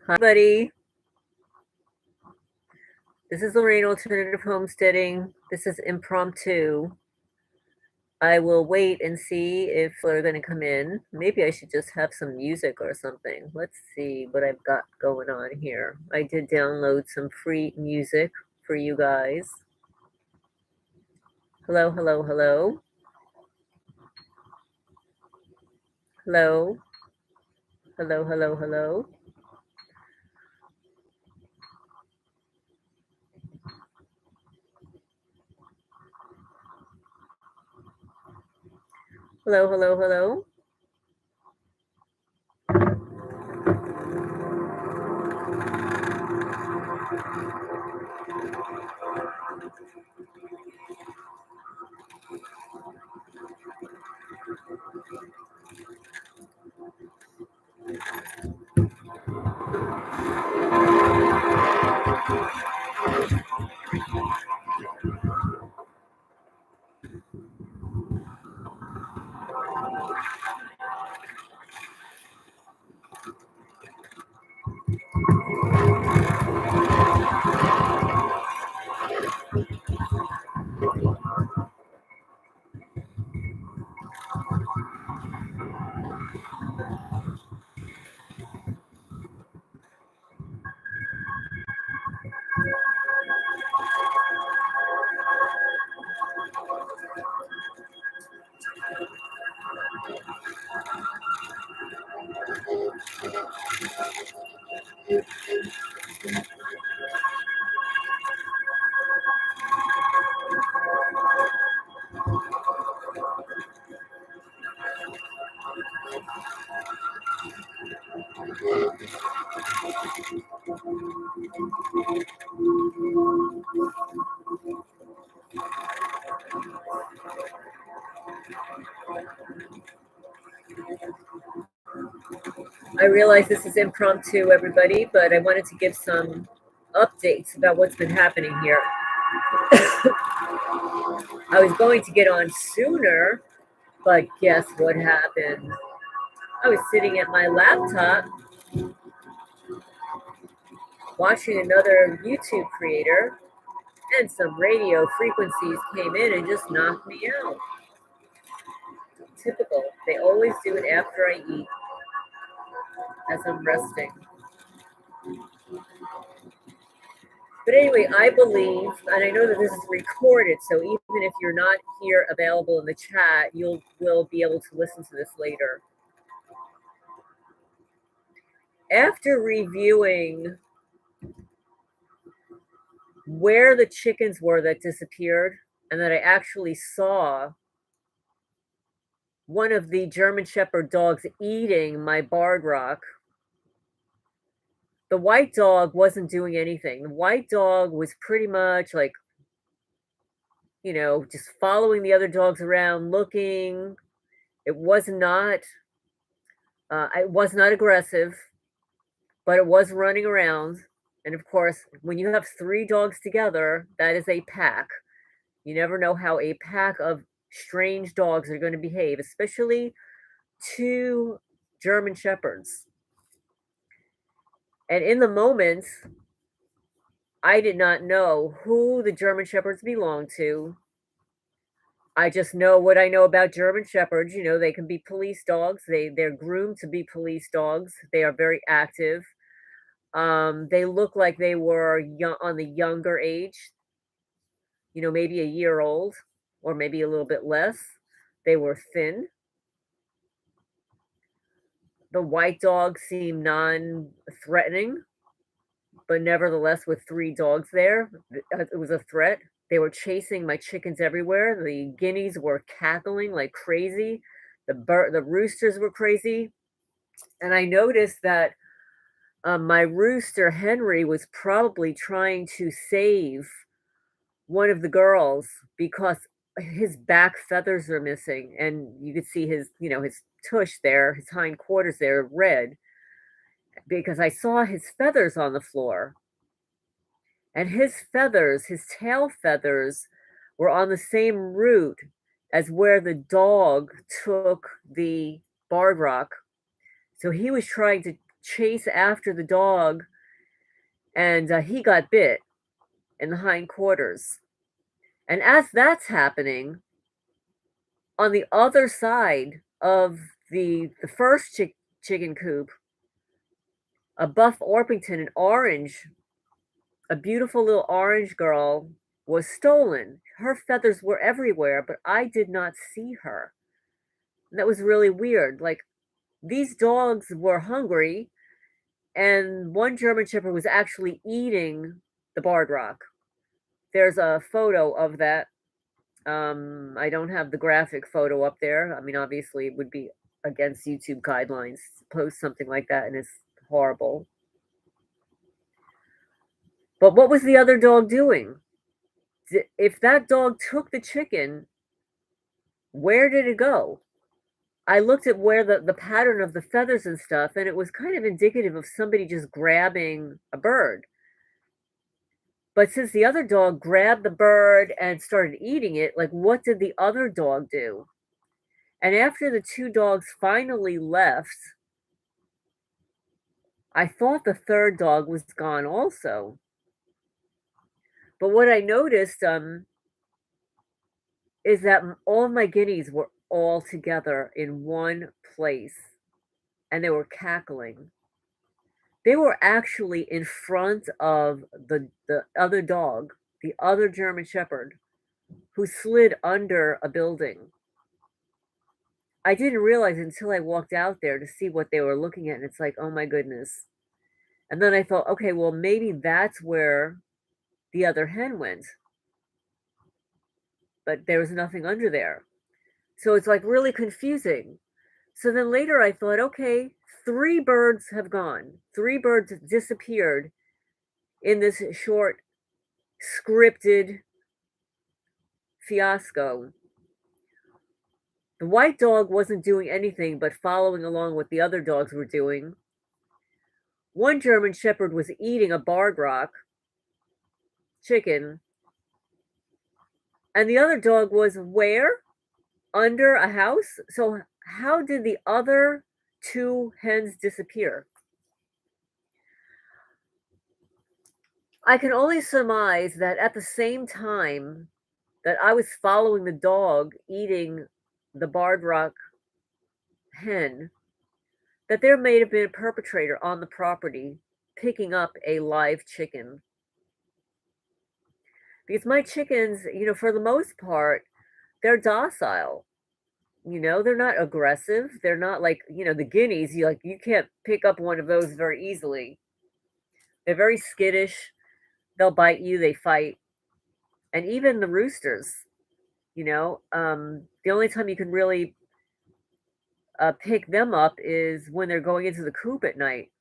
Hi, buddy. This is Lorraine, Alternative Homesteading. This is Impromptu. I will wait and see if they're going to come in. Maybe I should just have some music or something. Let's see what I've got going on here. I did download some free music for you guys. Hello, hello, hello. Hello. Hello, hello, hello. Hello, hello, hello. I realize this is impromptu, everybody, but I wanted to give some updates about what's been happening here. I was going to get on sooner, but guess what happened? I was sitting at my laptop watching another YouTube creator, and some radio frequencies came in and just knocked me out. Typical. They always do it after I eat as I'm resting. But anyway, I believe, and I know that this is recorded, so even if you're not here available in the chat, you will be able to listen to this later. After reviewing where the chickens were that disappeared, and that I actually saw one of the German Shepherd dogs eating my barred rock, the white dog wasn't doing anything. The white dog was pretty much like, just following the other dogs around, looking. It was not, it was not aggressive, but it was running around. And of course, when you have three dogs together, that is a pack. You never know how a pack of strange dogs are going to behave, especially two German Shepherds. And in the moment, I did not know who the German Shepherds belong to. I just know what I know about German Shepherds. They can be police dogs. They're groomed to be police dogs. They are very active. They look like they were young, on the younger age, maybe a year old or maybe a little bit less. They were thin. The white dog seemed non-threatening, but nevertheless, with three dogs there, it was a threat. They were chasing my chickens everywhere. The guineas were cackling like crazy. The roosters were crazy. And I noticed that my rooster, Henry, was probably trying to save one of the girls because his back feathers are missing. And you could see his tush there, his hind quarters there, red, because I saw his feathers on the floor. And his tail feathers, were on the same route as where the dog took the barred rock. So he was trying to chase after the dog, and he got bit in the hindquarters. And as that's happening, on the other side of the first chicken coop, a buff Orpington, an orange, a beautiful little orange girl was stolen. Her feathers were everywhere, but I did not see her. And that was really weird. Like, these dogs were hungry, and one German Shepherd was actually eating the barred rock. There's a photo of that. I don't have the graphic photo up there. I mean, obviously, it would be against YouTube guidelines to post something like that, and it's horrible. But what was the other dog doing? If that dog took the chicken, where did it go? I looked at where the pattern of the feathers and stuff, and it was kind of indicative of somebody just grabbing a bird. But since the other dog grabbed the bird and started eating it, like, what did the other dog do? And after the two dogs finally left, I thought the third dog was gone also. But what I noticed is that all of my guineas were all together in one place, and they were cackling. They were actually in front of the other dog, the other German Shepherd, who slid under a building. I didn't realize until I walked out there to see what they were looking at, and it's like, "Oh my goodness." And then I thought, "Okay, well, maybe that's where the other hen went." But there was nothing under there. So it's, like, really confusing. So then later I thought, "Okay, 3 birds have gone. 3 birds disappeared in this short scripted fiasco." The white dog wasn't doing anything but following along what the other dogs were doing. One German Shepherd was eating a barred rock chicken, and the other dog was where? Under a house? So how did the other 2 hens disappear? I can only surmise that at the same time that I was following the dog eating the barred rock hen, that there may have been a perpetrator on the property picking up a live chicken. Because my chickens, for the most part, they're docile. They're not aggressive. They're not like, the guineas. You can't pick up one of those very easily. They're very skittish. They'll bite you, they fight. And even the roosters, the only time you can really pick them up is when they're going into the coop at night.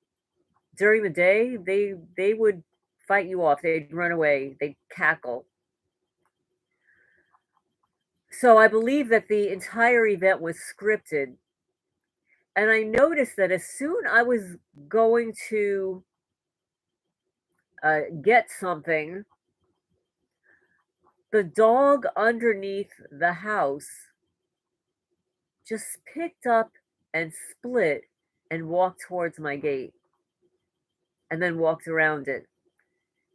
During the day, they would fight you off. They'd run away. They'd cackle. So I believe that the entire event was scripted. And I noticed that as soon I was going to get something, the dog underneath the house just picked up and split and walked towards my gate and then walked around it.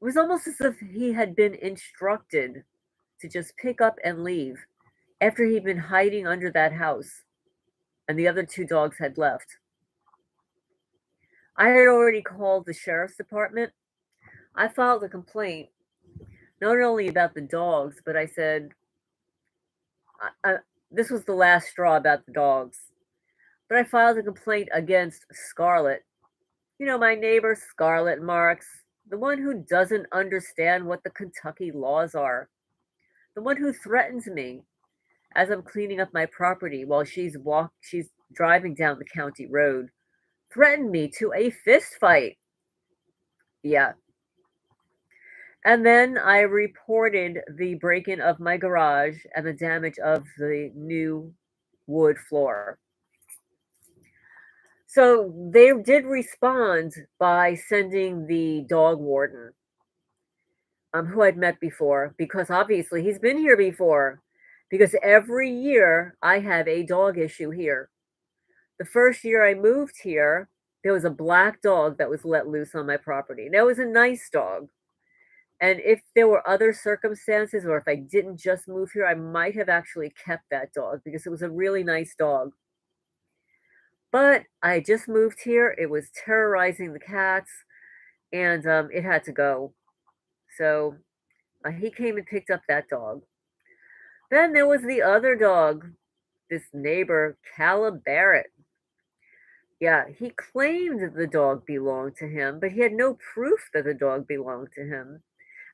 It was almost as if he had been instructed to just pick up and leave after he'd been hiding under that house and the other 2 dogs had left. I had already called the sheriff's department. I filed a complaint, not only about the dogs, but I said, this was the last straw about the dogs. But I filed a complaint against Scarlett. My neighbor, Scarlett Marks, the one who doesn't understand what the Kentucky laws are, the one who threatens me as I'm cleaning up my property while she's driving down the county road, threatened me to a fist fight. Yeah. And then I reported the break-in of my garage and the damage of the new wood floor. So they did respond by sending the dog warden, who I'd met before, because obviously he's been here before, because every year I have a dog issue here. The first year I moved here, there was a black dog that was let loose on my property. That was a nice dog. And if there were other circumstances or if I didn't just move here, I might have actually kept that dog because it was a really nice dog. But I just moved here. It was terrorizing the cats and it had to go. So he came and picked up that dog. Then there was the other dog, this neighbor, Calla Barrett. Yeah, he claimed the dog belonged to him, but he had no proof that the dog belonged to him.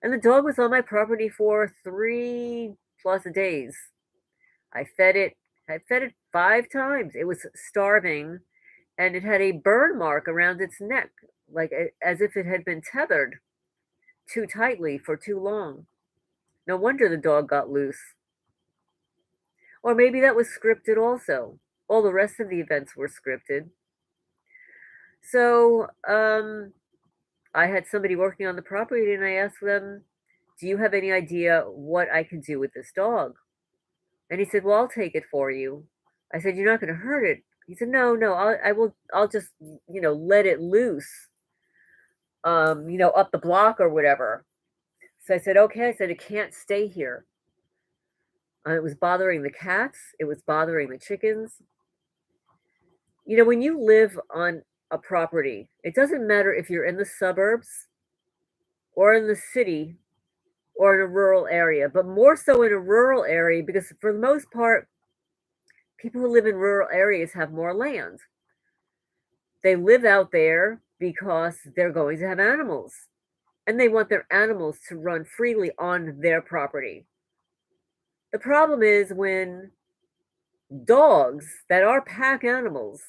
And the dog was on my property for 3+ days. I fed it. I fed it 5 times. It was starving, and it had a burn mark around its neck, like as if it had been tethered too tightly for too long. No wonder the dog got loose. Or maybe that was scripted also. All the rest of the events were scripted. So, I had somebody working on the property and I asked them, "Do you have any idea what I can do with this dog?" And he said, "Well, I'll take it for you." I said, "You're not going to hurt it." He said, "No, no, I'll just, let it loose, up the block or whatever." So I said, "Okay." I said, "It can't stay here." It was bothering the cats. It was bothering the chickens. When you live on a property, it doesn't matter if you're in the suburbs or in the city or in a rural area, but more so in a rural area because for the most part, people who live in rural areas have more land. They live out there because they're going to have animals and they want their animals to run freely on their property. The problem is when dogs that are pack animals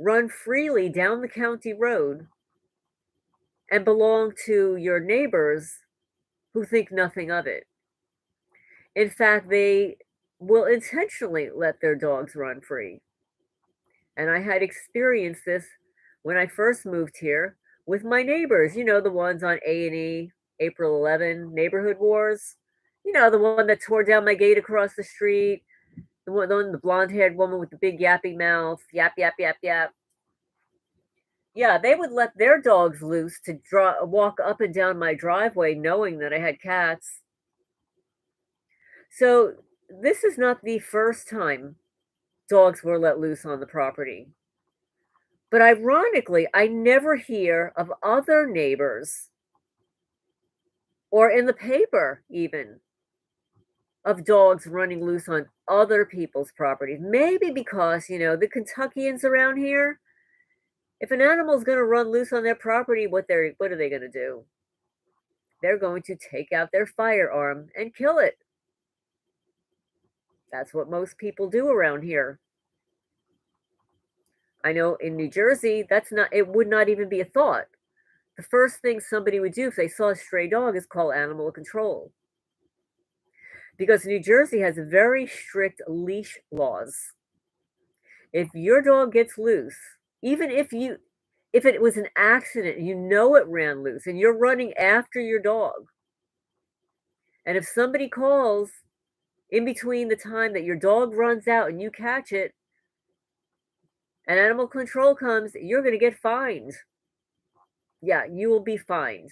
run freely down the county road and belong to your neighbors who think nothing of it. In fact, they will intentionally let their dogs run free. And I had experienced this when I first moved here with my neighbors, the ones on A&E, April 11, Neighborhood Wars. The one that tore down my gate across the street, the blonde-haired woman with the big yappy mouth, yap, yap, yap, yap. Yeah, they would let their dogs loose to walk up and down my driveway knowing that I had cats. So this is not the first time dogs were let loose on the property. But ironically, I never hear of other neighbors or in the paper even of dogs running loose on other people's properties. Maybe because, the Kentuckians around here, if an animal's going to run loose on their property, what are they going to do? They're going to take out their firearm and kill it. That's what most people do around here. I know in New Jersey, it would not even be a thought. The first thing somebody would do if they saw a stray dog is call animal control. Because New Jersey has very strict leash laws. If your dog gets loose, even if it was an accident, it ran loose and you're running after your dog. And if somebody calls in between the time that your dog runs out and you catch it, and animal control comes, you're going to get fined. Yeah, you will be fined.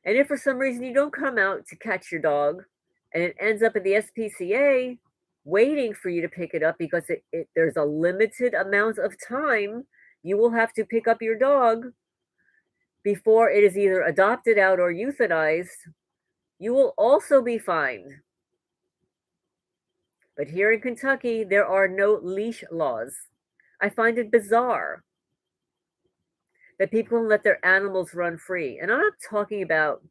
And if for some reason you don't come out to catch your dog and it ends up at the SPCA waiting for you to pick it up because there's a limited amount of time you will have to pick up your dog before it is either adopted out or euthanized, you will also be fined. But here in Kentucky, there are no leash laws. I find it bizarre that people let their animals run free. And I'm not talking about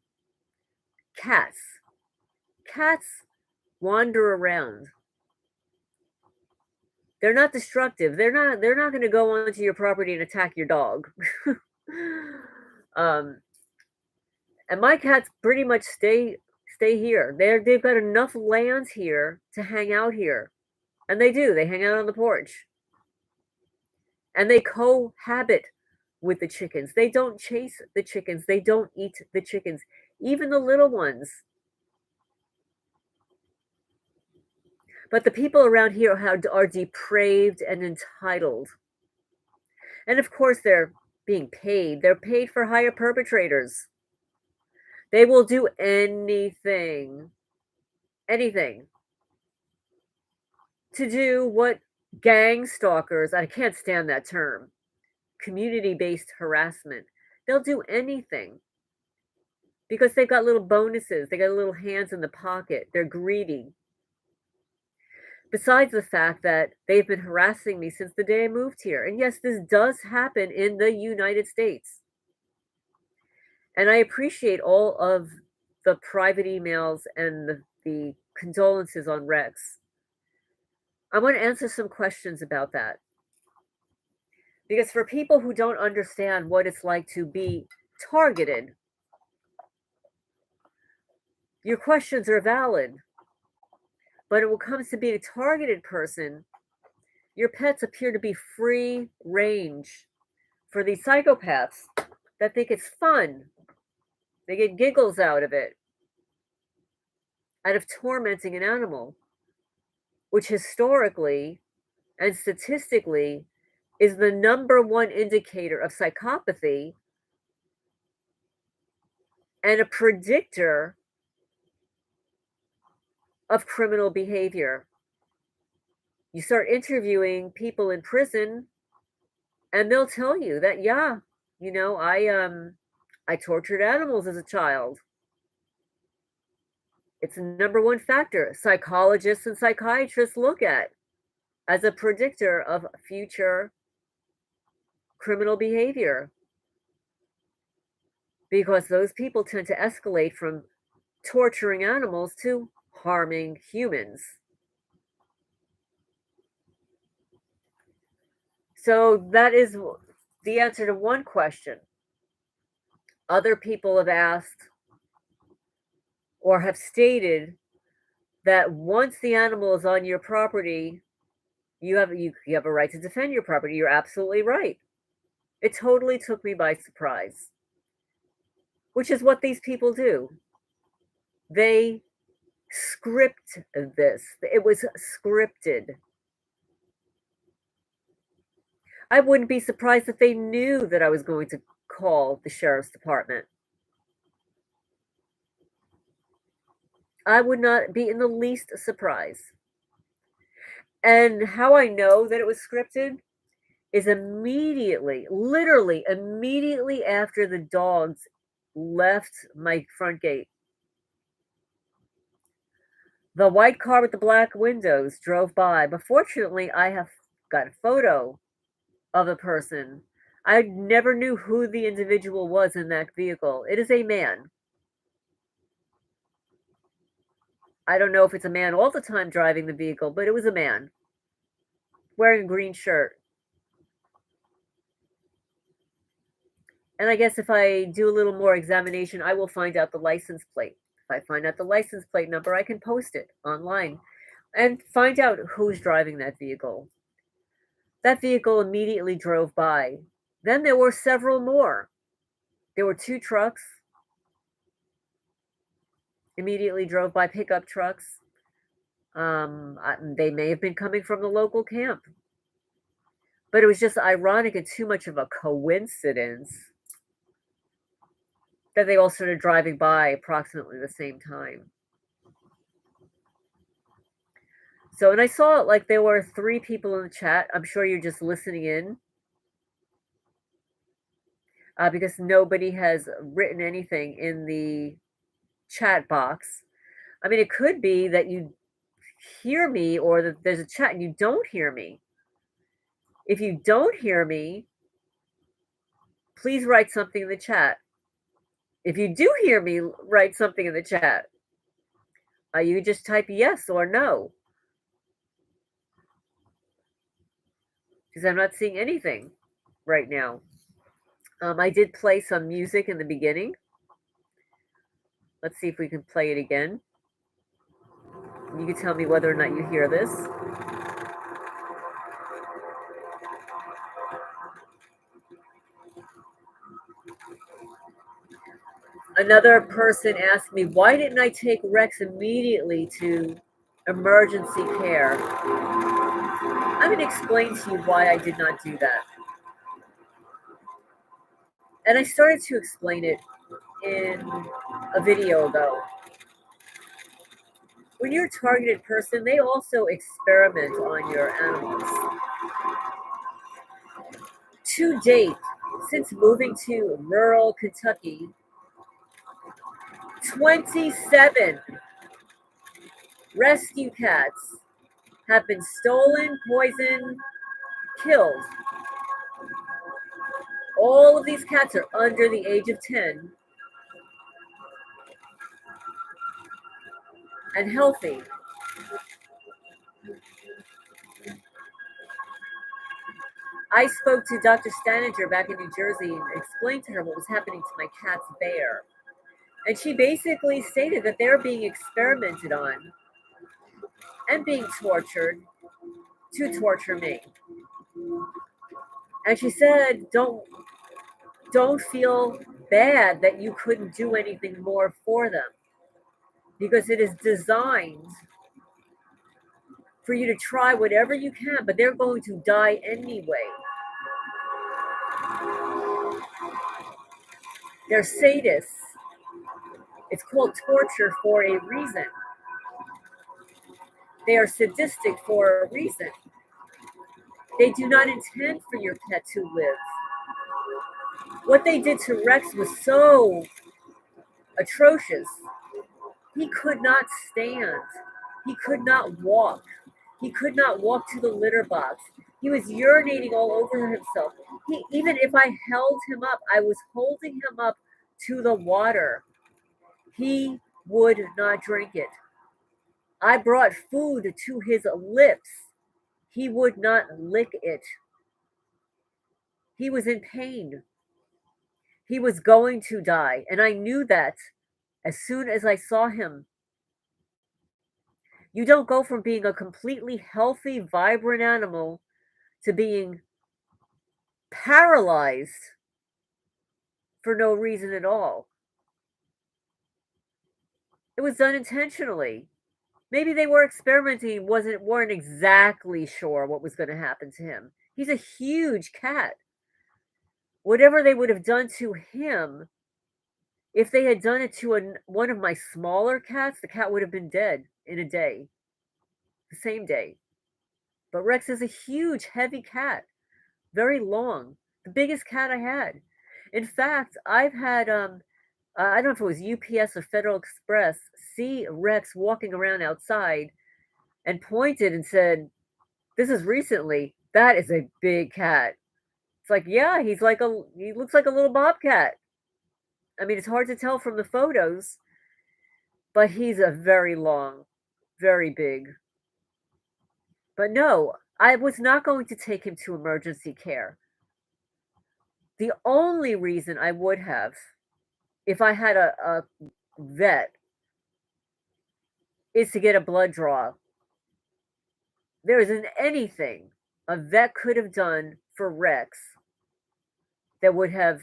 cats. Cats wander around. They're not destructive. They're not going to go onto your property and attack your dog. um and my cats pretty much stay here. They've got enough lands here to hang out here. And they do. They hang out on the porch. And they cohabit with the chickens. They don't chase the chickens. They don't eat the chickens, even the little ones. But the people around here are depraved and entitled. And of course, they're being paid. They're paid for hire perpetrators. They will do anything, anything to do what gang stalkers, I can't stand that term, community based harassment. They'll do anything because they've got little bonuses. They got little hands in the pocket. They're greedy. Besides the fact that they've been harassing me since the day I moved here. And yes, this does happen in the United States. And I appreciate all of the private emails and the condolences on Rex. I want to answer some questions about that. Because for people who don't understand what it's like to be targeted, your questions are valid. But when it comes to being a targeted person, your pets appear to be free range for these psychopaths that think it's fun. They get giggles out of it, out of tormenting an animal, which historically and statistically is the number one indicator of psychopathy and a predictor of criminal behavior. You start interviewing people in prison and they'll tell you that, yeah, I tortured animals as a child. It's the number one factor psychologists and psychiatrists look at as a predictor of future criminal behavior. Because those people tend to escalate from torturing animals to harming humans. So that is the answer to one question. Other people have asked or have stated that once the animal is on your property, you have a right to defend your property. You're absolutely right. It totally took me by surprise, which is what these people do. They script this. It was scripted. I wouldn't be surprised if they knew that I was going to call the sheriff's department. I would not be in the least surprised. And how I know that it was scripted is immediately, literally immediately after the dogs left my front gate. The white car with the black windows drove by, but fortunately I have got a photo of the person. I never knew who the individual was in that vehicle. It is a man. I don't know if it's a man all the time driving the vehicle, but it was a man wearing a green shirt. And I guess if I do a little more examination, I will find out the license plate. If I find out the license plate number, I can post it online and find out who's driving that vehicle. That vehicle immediately drove by. Then there were several more. There were 2 trucks. Immediately drove by, pickup trucks. They may have been coming from the local camp. But it was just ironic and too much of a coincidence that they all started driving by approximately the same time. So, and I saw like there were 3 people in the chat. I'm sure you're just listening in because nobody has written anything in the chat box. I mean, it could be that you hear me or that there's a chat and you don't hear me. If you don't hear me, please write something in the chat. If you do hear me, write something in the chat. You just type yes or no. Because I'm not seeing anything right now. I did play some music in the beginning. Let's see if we can play it again. You can tell me whether or not you hear this. Another person asked me, why didn't I take Rex immediately to emergency care? I'm going to explain to you why I did not do that. And I started to explain it in a video ago. When you're a targeted person, they also experiment on your animals. To date, since moving to rural Kentucky, 27 rescue cats have been stolen, poisoned, killed. All of these cats are under the age of 10 and healthy. I spoke to Dr. Stanager back in New Jersey and explained to her what was happening to my cat's bear. And she basically stated that they're being experimented on and being tortured to torture me. And she said, don't feel bad that you couldn't do anything more for them, because it is designed for you to try whatever you can, but they're going to die anyway. They're sadists. It's called torture for a reason. They are sadistic for a reason. They do not intend for your pet to live. What they did to Rex was so atrocious. He could not stand. He could not walk. He could not walk to the litter box. He was urinating all over himself. Even if I held him up, I was holding him up to the water. He would not drink it. I brought food to his lips. He would not lick it. He was in pain. He was going to die, and I knew that as soon as I saw him. You don't go from being a completely healthy, vibrant animal to being paralyzed for no reason at all. It was done intentionally. Maybe they were experimenting, weren't exactly sure what was going to happen to him. He's a huge cat. Whatever they would have done to him, if they had done it to one of my smaller cats, the cat would have been dead in a day, the same day. But Rex is a huge, heavy cat, very long, the biggest cat I had. In fact, I've had, I don't know if it was UPS or Federal Express, see Rex walking around outside and pointed and said, "This is recently, that is a big cat." It's like, yeah, he looks like a little bobcat. I mean, it's hard to tell from the photos, but he's a very long, very big. But no, I was not going to take him to emergency care. The only reason I would have, if I had a vet, is to get a blood draw. There isn't anything a vet could have done for Rex that would have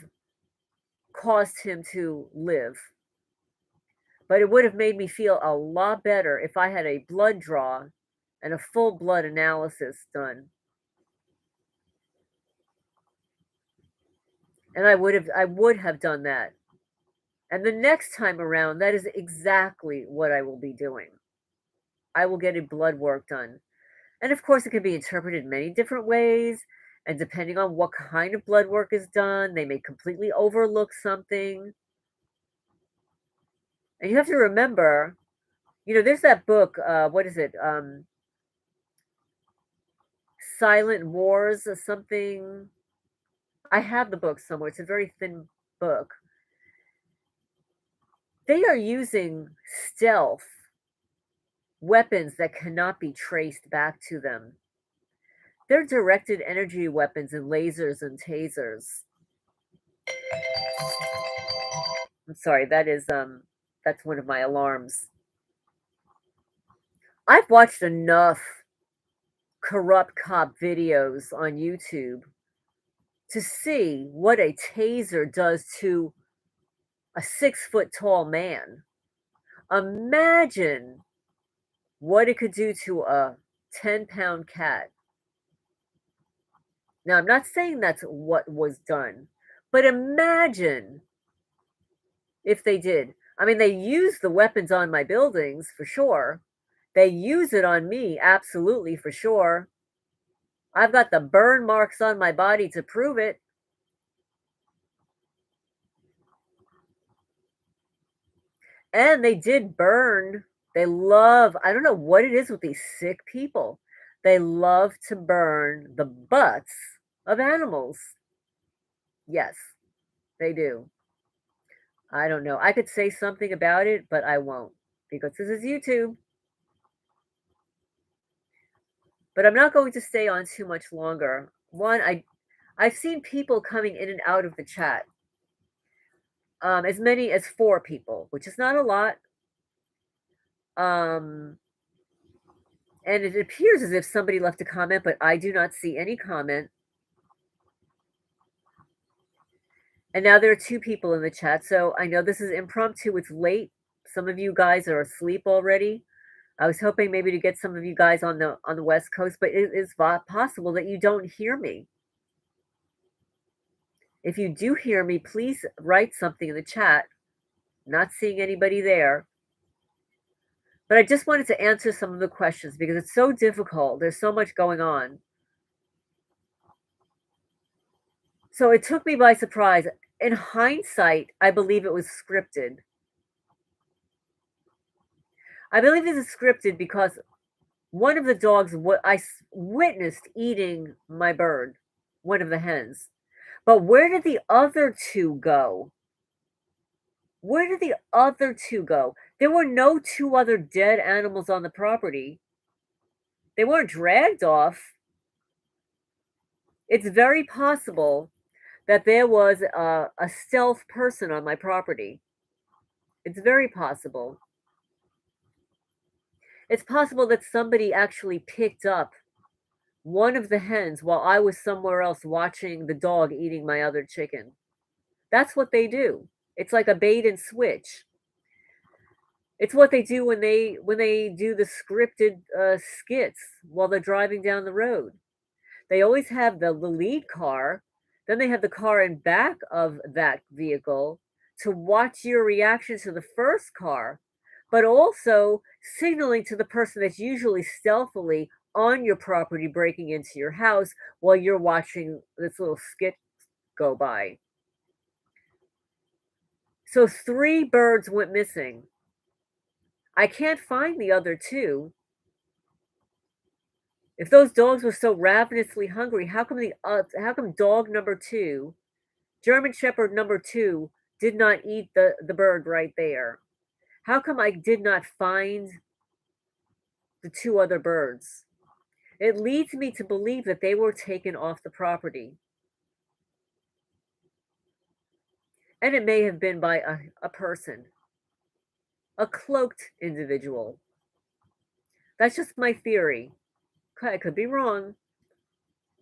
caused him to live. But it would have made me feel a lot better if I had a blood draw and a full blood analysis done. And I would have done that. And the next time around, that is exactly what I will be doing. I will get a blood work done. And of course, it can be interpreted many different ways. And depending on what kind of blood work is done, they may completely overlook something. And you have to remember, there's that book, what is it? Silent Wars or something. I have the book somewhere. It's a very thin book. They are using stealth weapons that cannot be traced back to them. They're directed energy weapons and lasers and tasers. I'm sorry, that's one of my alarms. I've watched enough corrupt cop videos on YouTube to see what a taser does to a 6-foot tall man. Imagine what it could do to a 10-pound cat. Now, I'm not saying that's what was done, But imagine if they did. I mean, they use the weapons on my buildings for sure. They use it on me, absolutely for sure. I've got the burn marks on my body to prove it. And they did burn. They love, I don't know what it is with these sick people. They love to burn the butts of animals. Yes, they do. I don't know. I could say something about it, but I won't because this is YouTube. But I'm not going to stay on too much longer. One, I've seen people coming in and out of the chat. As many as 4 people, which is not a lot. Um, and it appears as if somebody left a comment, but I do not see any comment. And now there are 2 people in the chat. So I know this is impromptu. It's late. Some of you guys are asleep already. I was hoping maybe to get some of you guys on the West Coast, but it is possible that you don't hear me. If you do hear me, please write something in the chat. Not seeing anybody there. But I just wanted to answer some of the questions because it's so difficult. There's so much going on. So it took me by surprise. In hindsight, I believe it was scripted. I believe it was scripted because one of the dogs I witnessed eating my bird, one of the hens. But where did the other 2 go? Where did the other 2 go? There were no 2 other dead animals on the property. They weren't dragged off. It's very possible that there was a stealth person on my property. It's very possible. It's possible that somebody actually picked up one of the hens while I was somewhere else watching the dog eating my other chicken. That's what they do. It's like a bait and switch. It's what they do when they do the scripted skits while they're driving down the road. They always have the lead car, then they have the car in back of that vehicle to watch your reaction to the first car, but also signaling to the person that's usually stealthily on your property breaking into your house while you're watching this little skit go by. So 3 birds went missing. I can't find the other 2. If those dogs were so ravenously hungry, how come dog number 2, German Shepherd number 2, did not eat the bird right there? How come I did not find the 2 other birds? It leads me to believe that they were taken off the property. And it may have been by a person, a cloaked individual. That's just my theory. I could be wrong,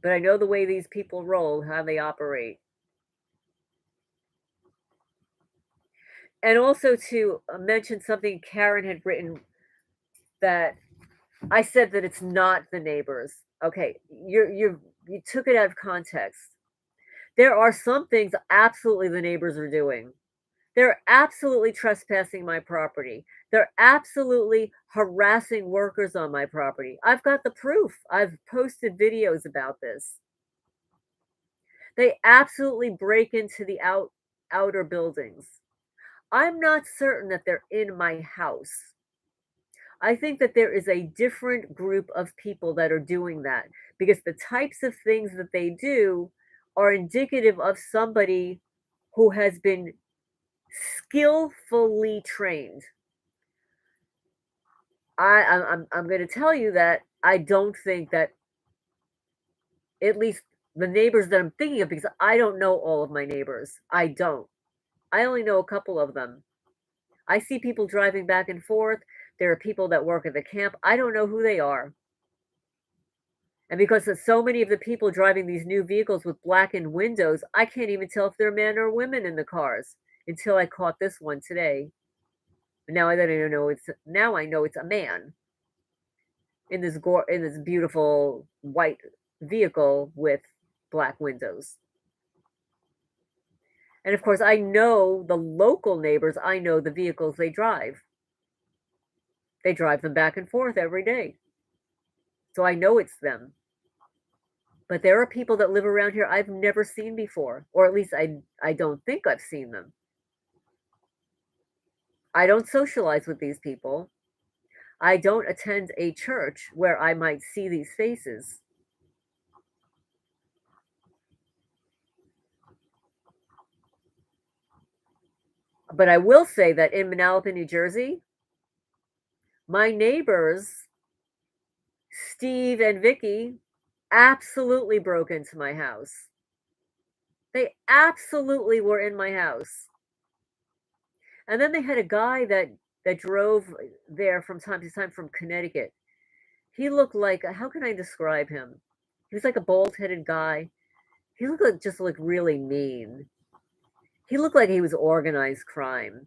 but I know the way these people roll, how they operate. And also to mention something Karen had written, that I said that it's not the neighbors. Okay, you took it out of context. There are some things absolutely the neighbors are doing. They're absolutely trespassing my property. They're absolutely harassing workers on my property. I've got the proof. I've posted videos about this. They absolutely break into the outer buildings. I'm not certain that they're in my house. I think that there is a different group of people that are doing that because the types of things that they do are indicative of somebody who has been skillfully trained. I'm going to tell you that I don't think that, at least the neighbors that I'm thinking of, because I don't know all of my neighbors. I don't. I only know a couple of them. I see people driving back and forth. There are people that work at the camp. I don't know who they are. And because of so many of the people driving these new vehicles with blackened windows, I can't even tell if they're men or women in the cars until I caught this one today. Now I don't know now I know it's a man in this beautiful white vehicle with black windows. And of course, I know the local neighbors, I know the vehicles they drive. They drive them back and forth every day. So I know it's them. But there are people that live around here I've never seen before, or at least I don't think I've seen them. I don't socialize with these people. I don't attend a church where I might see these faces. But I will say that in Manalapan, New Jersey, my neighbors, Steve and Vicky, absolutely broke into my house. They absolutely were in my house. And then they had a guy that drove there from time to time from Connecticut. He looked like, how can I describe him? He was like a bald-headed guy. He looked like just like really mean. He looked like he was organized crime.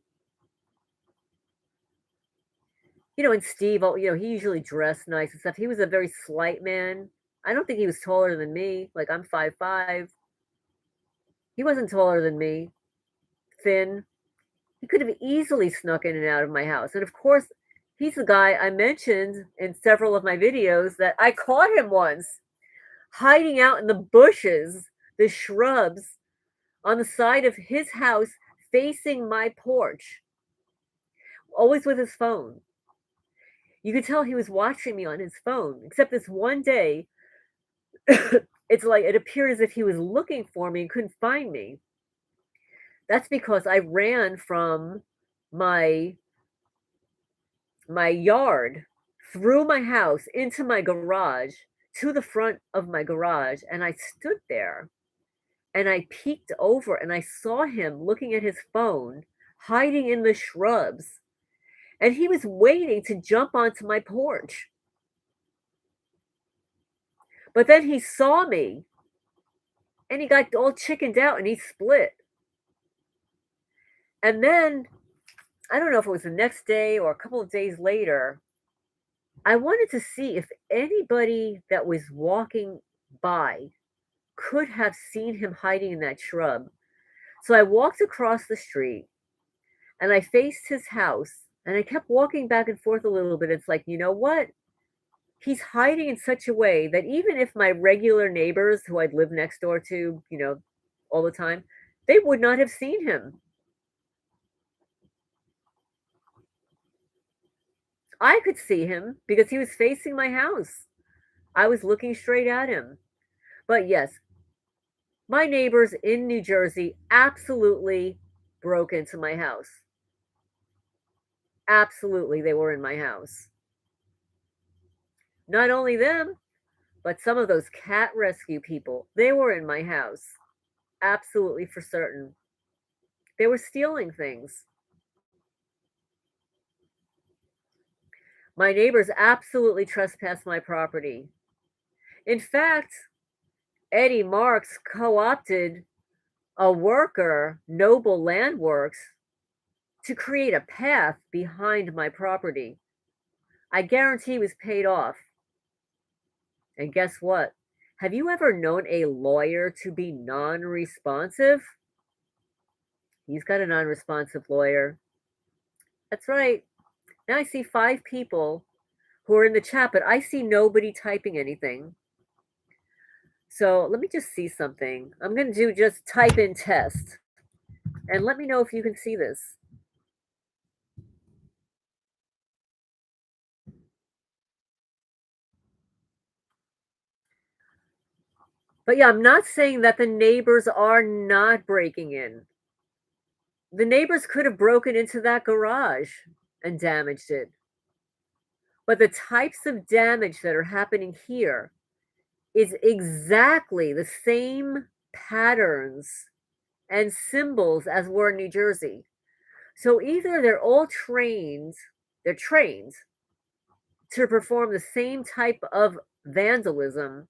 And Steve, he usually dressed nice and stuff. He was a very slight man. I don't think he was taller than me. Like I'm 5'5". He wasn't taller than me. Thin. He could have easily snuck in and out of my house. And of course, he's the guy I mentioned in several of my videos that I caught him once hiding out in the bushes, the shrubs on the side of his house facing my porch, always with his phone. You could tell he was watching me on his phone, except this one day, it's like it appeared as if he was looking for me and couldn't find me. That's because I ran from my my yard through my house into my garage to the front of my garage, and I stood there and I peeked over and I saw him looking at his phone, hiding in the shrubs, and he was waiting to jump onto my porch. But then he saw me and he got all chickened out and he split. And then I don't know if it was the next day or a couple of days later, I wanted to see if anybody that was walking by could have seen him hiding in that shrub. So I walked across the street and I faced his house and I kept walking back and forth a little bit. It's like, you know what? He's hiding in such a way that even if my regular neighbors who I'd live next door to, all the time, they would not have seen him. I could see him because he was facing my house. I was looking straight at him. But yes, my neighbors in New Jersey absolutely broke into my house. Absolutely, they were in my house. Not only them, but some of those cat rescue people, they were in my house. Absolutely for certain. They were stealing things. My neighbors absolutely trespassed my property. In fact, Eddie Marks co-opted a worker, Noble Landworks, to create a path behind my property. I guarantee he was paid off. And guess what? Have you ever known a lawyer to be non-responsive? He's got a non-responsive lawyer. That's right. Now I see 5 people who are in the chat, but I see nobody typing anything. So let me just see something. I'm going to do just type in test and let me know if you can see this. But yeah, I'm not saying that the neighbors are not breaking in. The neighbors could have broken into that garage and damaged it. But the types of damage that are happening here is exactly the same patterns and symbols as were in New Jersey. So either they're trained to perform the same type of vandalism,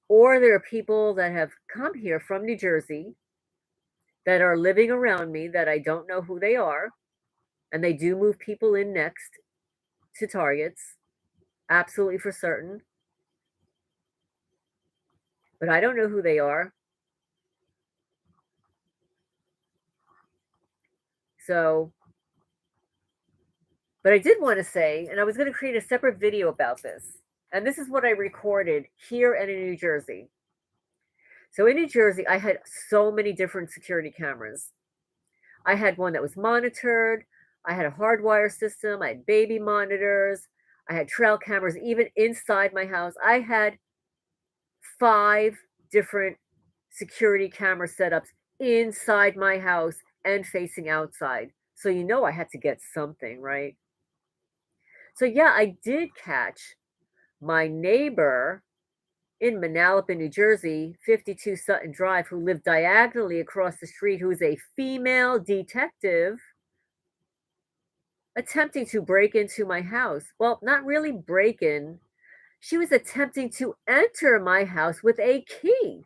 or there are people that have come here from New Jersey that are living around me that I don't know who they are, and they do move people in next to targets, absolutely for certain. But I don't know who they are. So, but I did want to say, and I was going to create a separate video about this. And this is what I recorded here and in New Jersey. So in New Jersey, I had so many different security cameras. I had one that was monitored. I had a hardwire system. I had baby monitors. I had trail cameras even inside my house. I had 5 different security camera setups inside my house and facing outside. So you know I had to get something, right? So yeah, I did catch my neighbor in Manalapan, New Jersey, 52 Sutton Drive, who lived diagonally across the street, who is a female detective attempting to break into my house. Well, not really break in. She was attempting to enter my house with a key.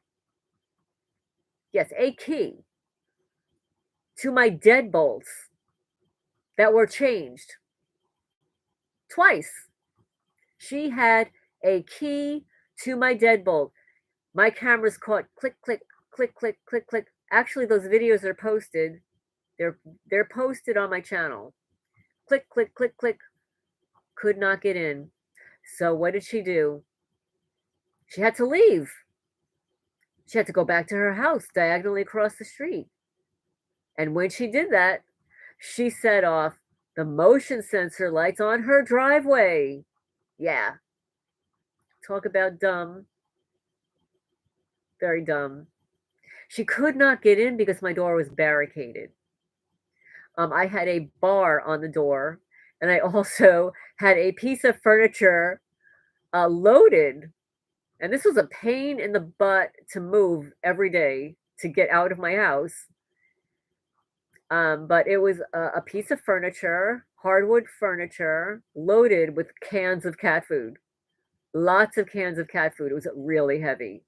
Yes, a key to my deadbolts that were changed twice. She had a key to my deadbolt. My cameras caught click, click, click, click, click, click. Actually, those videos are posted. They're they're posted on my channel. Click, click, click, click. Could not get in. So what did she do? She had to leave. She had to go back to her house diagonally across the street. And when she did that, she set off the motion sensor lights on her driveway. Yeah, talk about dumb. Very dumb. She could not get in because my door was barricaded. I had a bar on the door, and I also had a piece of furniture loaded. And this was a pain in the butt to move every day to get out of my house. But it was a piece of furniture, hardwood furniture, loaded with cans of cat food. Lots of cans of cat food. It was really heavy.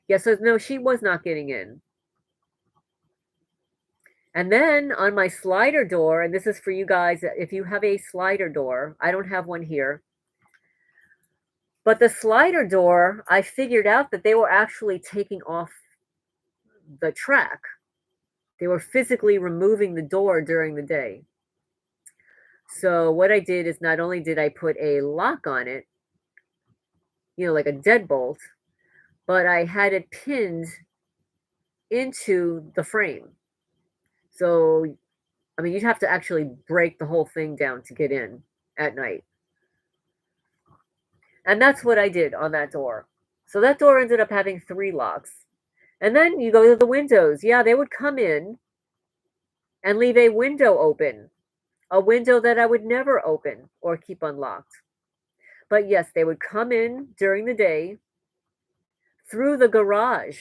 Yeah, so no, she was not getting in. And then on my slider door, and this is for you guys, if you have a slider door, I don't have one here. But the slider door, I figured out that they were actually taking off the track. They were physically removing the door during the day. So what I did is not only did I put a lock on it, like a deadbolt, but I had it pinned into the frame. So, I mean, you'd have to actually break the whole thing down to get in at night. And that's what I did on that door. So that door ended up having 3 locks. And then you go to the windows. Yeah, they would come in and leave a window open, a window that I would never open or keep unlocked. But yes, they would come in during the day through the garage.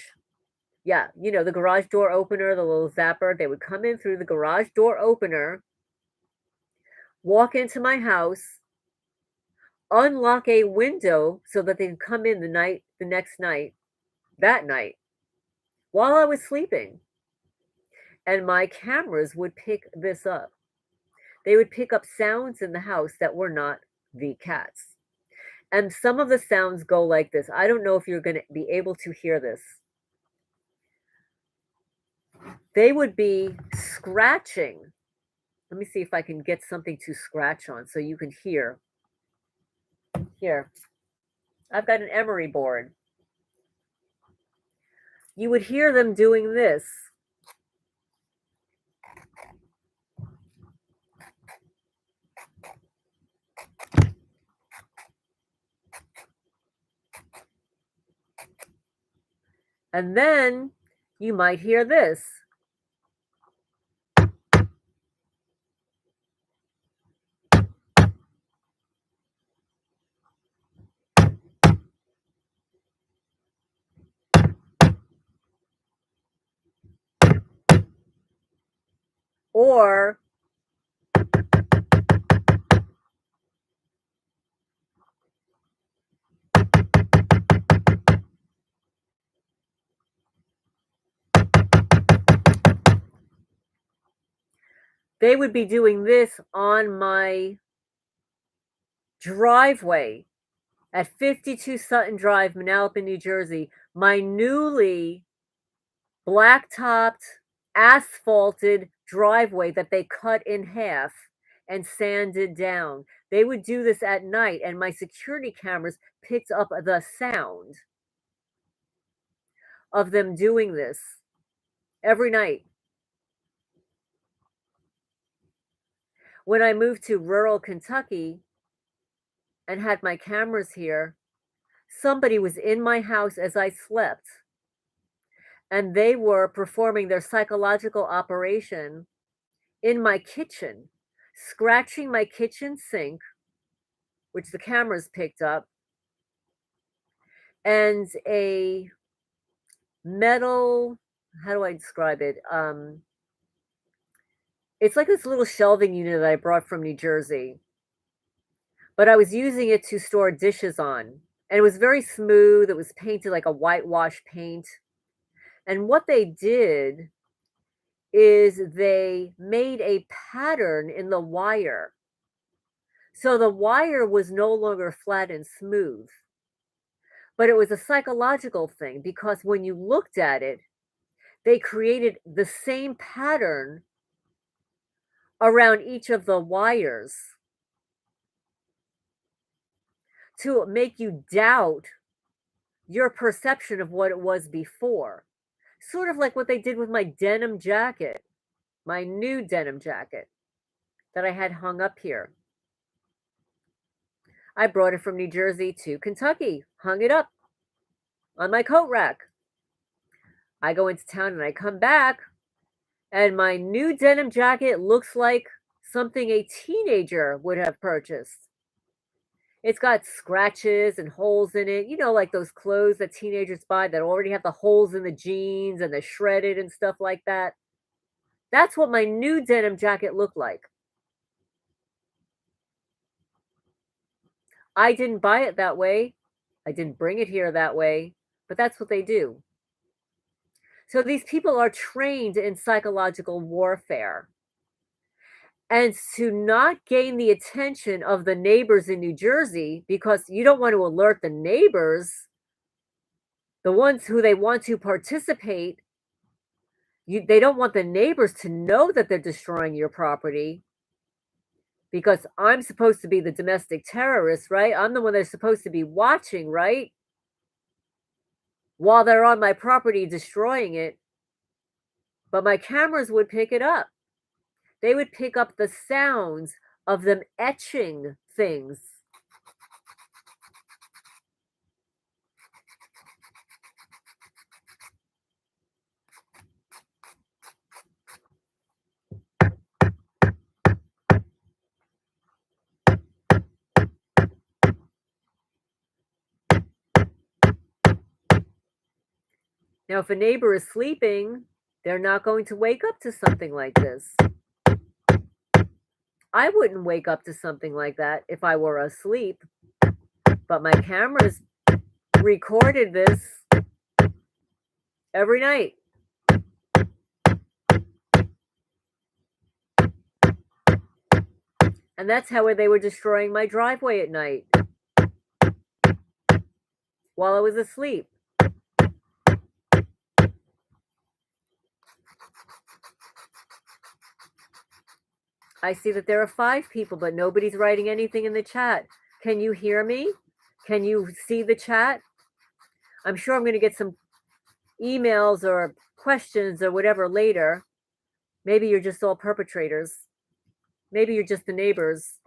Yeah, the garage door opener, the little zapper. They would come in through the garage door opener, walk into my house, unlock a window so that they could come in the next night, that night, while I was sleeping. And my cameras would pick this up. They would pick up sounds in the house that were not the cats. And some of the sounds go like this. I don't know if you're going to be able to hear this. They would be scratching. Let me see if I can get something to scratch on so you can hear. Here, I've got an emery board. You would hear them doing this. And then you might hear this. Or they would be doing this on my driveway at 52 Sutton Drive, Manalapan, New Jersey. My newly blacktopped, asphalted driveway that they cut in half and sanded down. They would do this at night, and my security cameras picked up the sound of them doing this every night. When I moved to rural Kentucky and had my cameras here, somebody was in my house as I slept, and they were performing their psychological operation in my kitchen, scratching my kitchen sink, which the cameras picked up, and a metal, how do I describe it? It's like this little shelving unit that I brought from New Jersey, but I was using it to store dishes on. And it was very smooth. It was painted like a whitewash paint. And what they did is they made a pattern in the wire. So the wire was no longer flat and smooth, but it was a psychological thing because when you looked at it, they created the same pattern around each of the wires to make you doubt your perception of what it was before. Sort of like what they did with my denim jacket, my new denim jacket that I had hung up here. I brought it from New Jersey to Kentucky, hung it up on my coat rack. I go into town and I come back, and my new denim jacket looks like something a teenager would have purchased. It's got scratches and holes in it, like those clothes that teenagers buy that already have the holes in the jeans and the shredded and stuff like that. That's what my new denim jacket looked like. I didn't buy it that way. I didn't bring it here that way, but that's what they do. So these people are trained in psychological warfare. And to not gain the attention of the neighbors in New Jersey, because you don't want to alert the neighbors, the ones who they want to participate, they don't want the neighbors to know that they're destroying your property because I'm supposed to be the domestic terrorist, right? I'm the one that's supposed to be watching, right? While they're on my property destroying it. But my cameras would pick it up. They would pick up the sounds of them etching things. Now, if a neighbor is sleeping, they're not going to wake up to something like this. I wouldn't wake up to something like that if I were asleep, but my cameras recorded this every night. And that's how they were destroying my driveway at night while I was asleep. I see that there are 5 people, but nobody's writing anything in the chat. Can you hear me? Can you see the chat? I'm sure I'm going to get some emails or questions or whatever later. Maybe you're just all perpetrators. Maybe you're just the neighbors.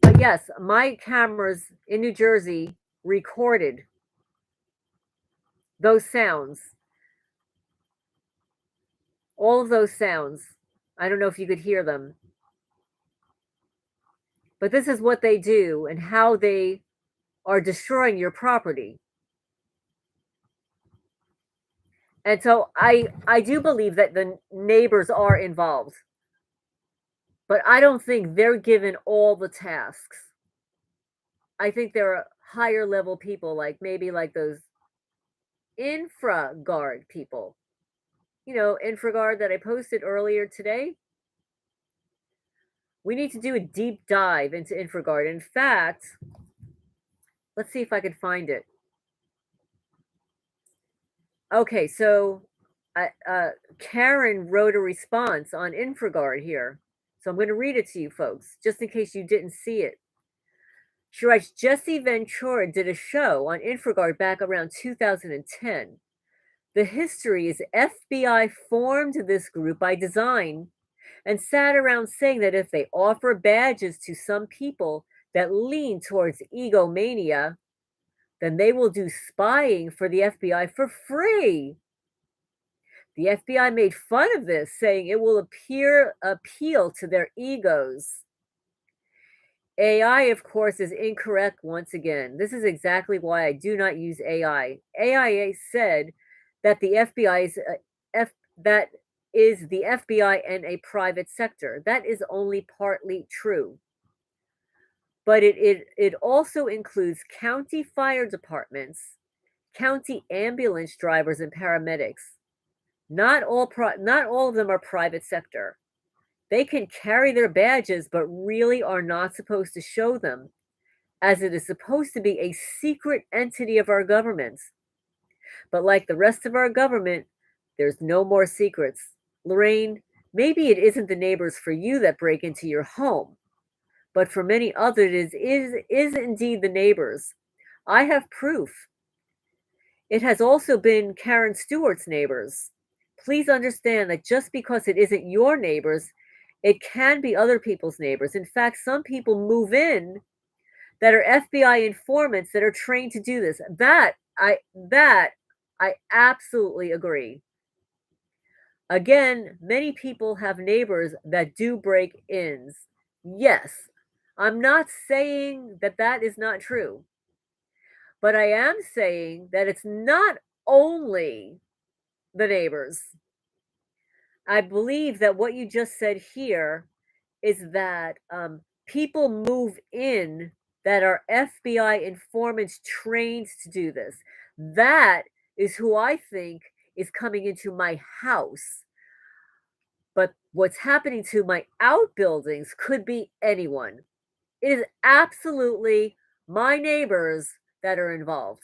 But yes, my cameras in New Jersey recorded those sounds. All of those sounds. I don't know if you could hear them. But this is what they do and how they are destroying your property. And so I do believe that the neighbors are involved. But I don't think they're given all the tasks. I think there are higher level people, like maybe like those infra guard people. Infra guard that I posted earlier today. We need to do a deep dive into InfraGuard. In fact, let's see if I can find it. Okay, so Karen wrote a response on InfraGard here. So I'm going to read it to you folks, just in case you didn't see it. She writes, Jesse Ventura did a show on InfraGard back around 2010. The history is FBI formed this group by design and sat around saying that if they offer badges to some people that lean towards egomania, then they will do spying for the FBI for free. The FBI made fun of this, saying it will appeal to their egos. AI, of course, is incorrect once again. This is exactly why I do not use AI. AIA said that the FBI is the FBI and a private sector. That is only partly true. But it also includes county fire departments, county ambulance drivers, and paramedics. Not all of them are private sector. They can carry their badges, but really are not supposed to show them, as it is supposed to be a secret entity of our government. But like the rest of our government, there's no more secrets. Lorraine, maybe it isn't the neighbors for you that break into your home, but for many others it is indeed the neighbors. I have proof. It has also been Karen Stewart's neighbors. Please understand that just because it isn't your neighbors, it can be other people's neighbors. In fact, some people move in that are FBI informants that are trained to do this. That I absolutely agree. Again, many people have neighbors that do break-ins. Yes, I'm not saying that that is not true, but I am saying that it's not only the neighbors. I believe that what you just said here is that people move in that are FBI informants trained to do this. That is who I think is coming into my house. But what's happening to my outbuildings could be anyone. It is absolutely my neighbors that are involved.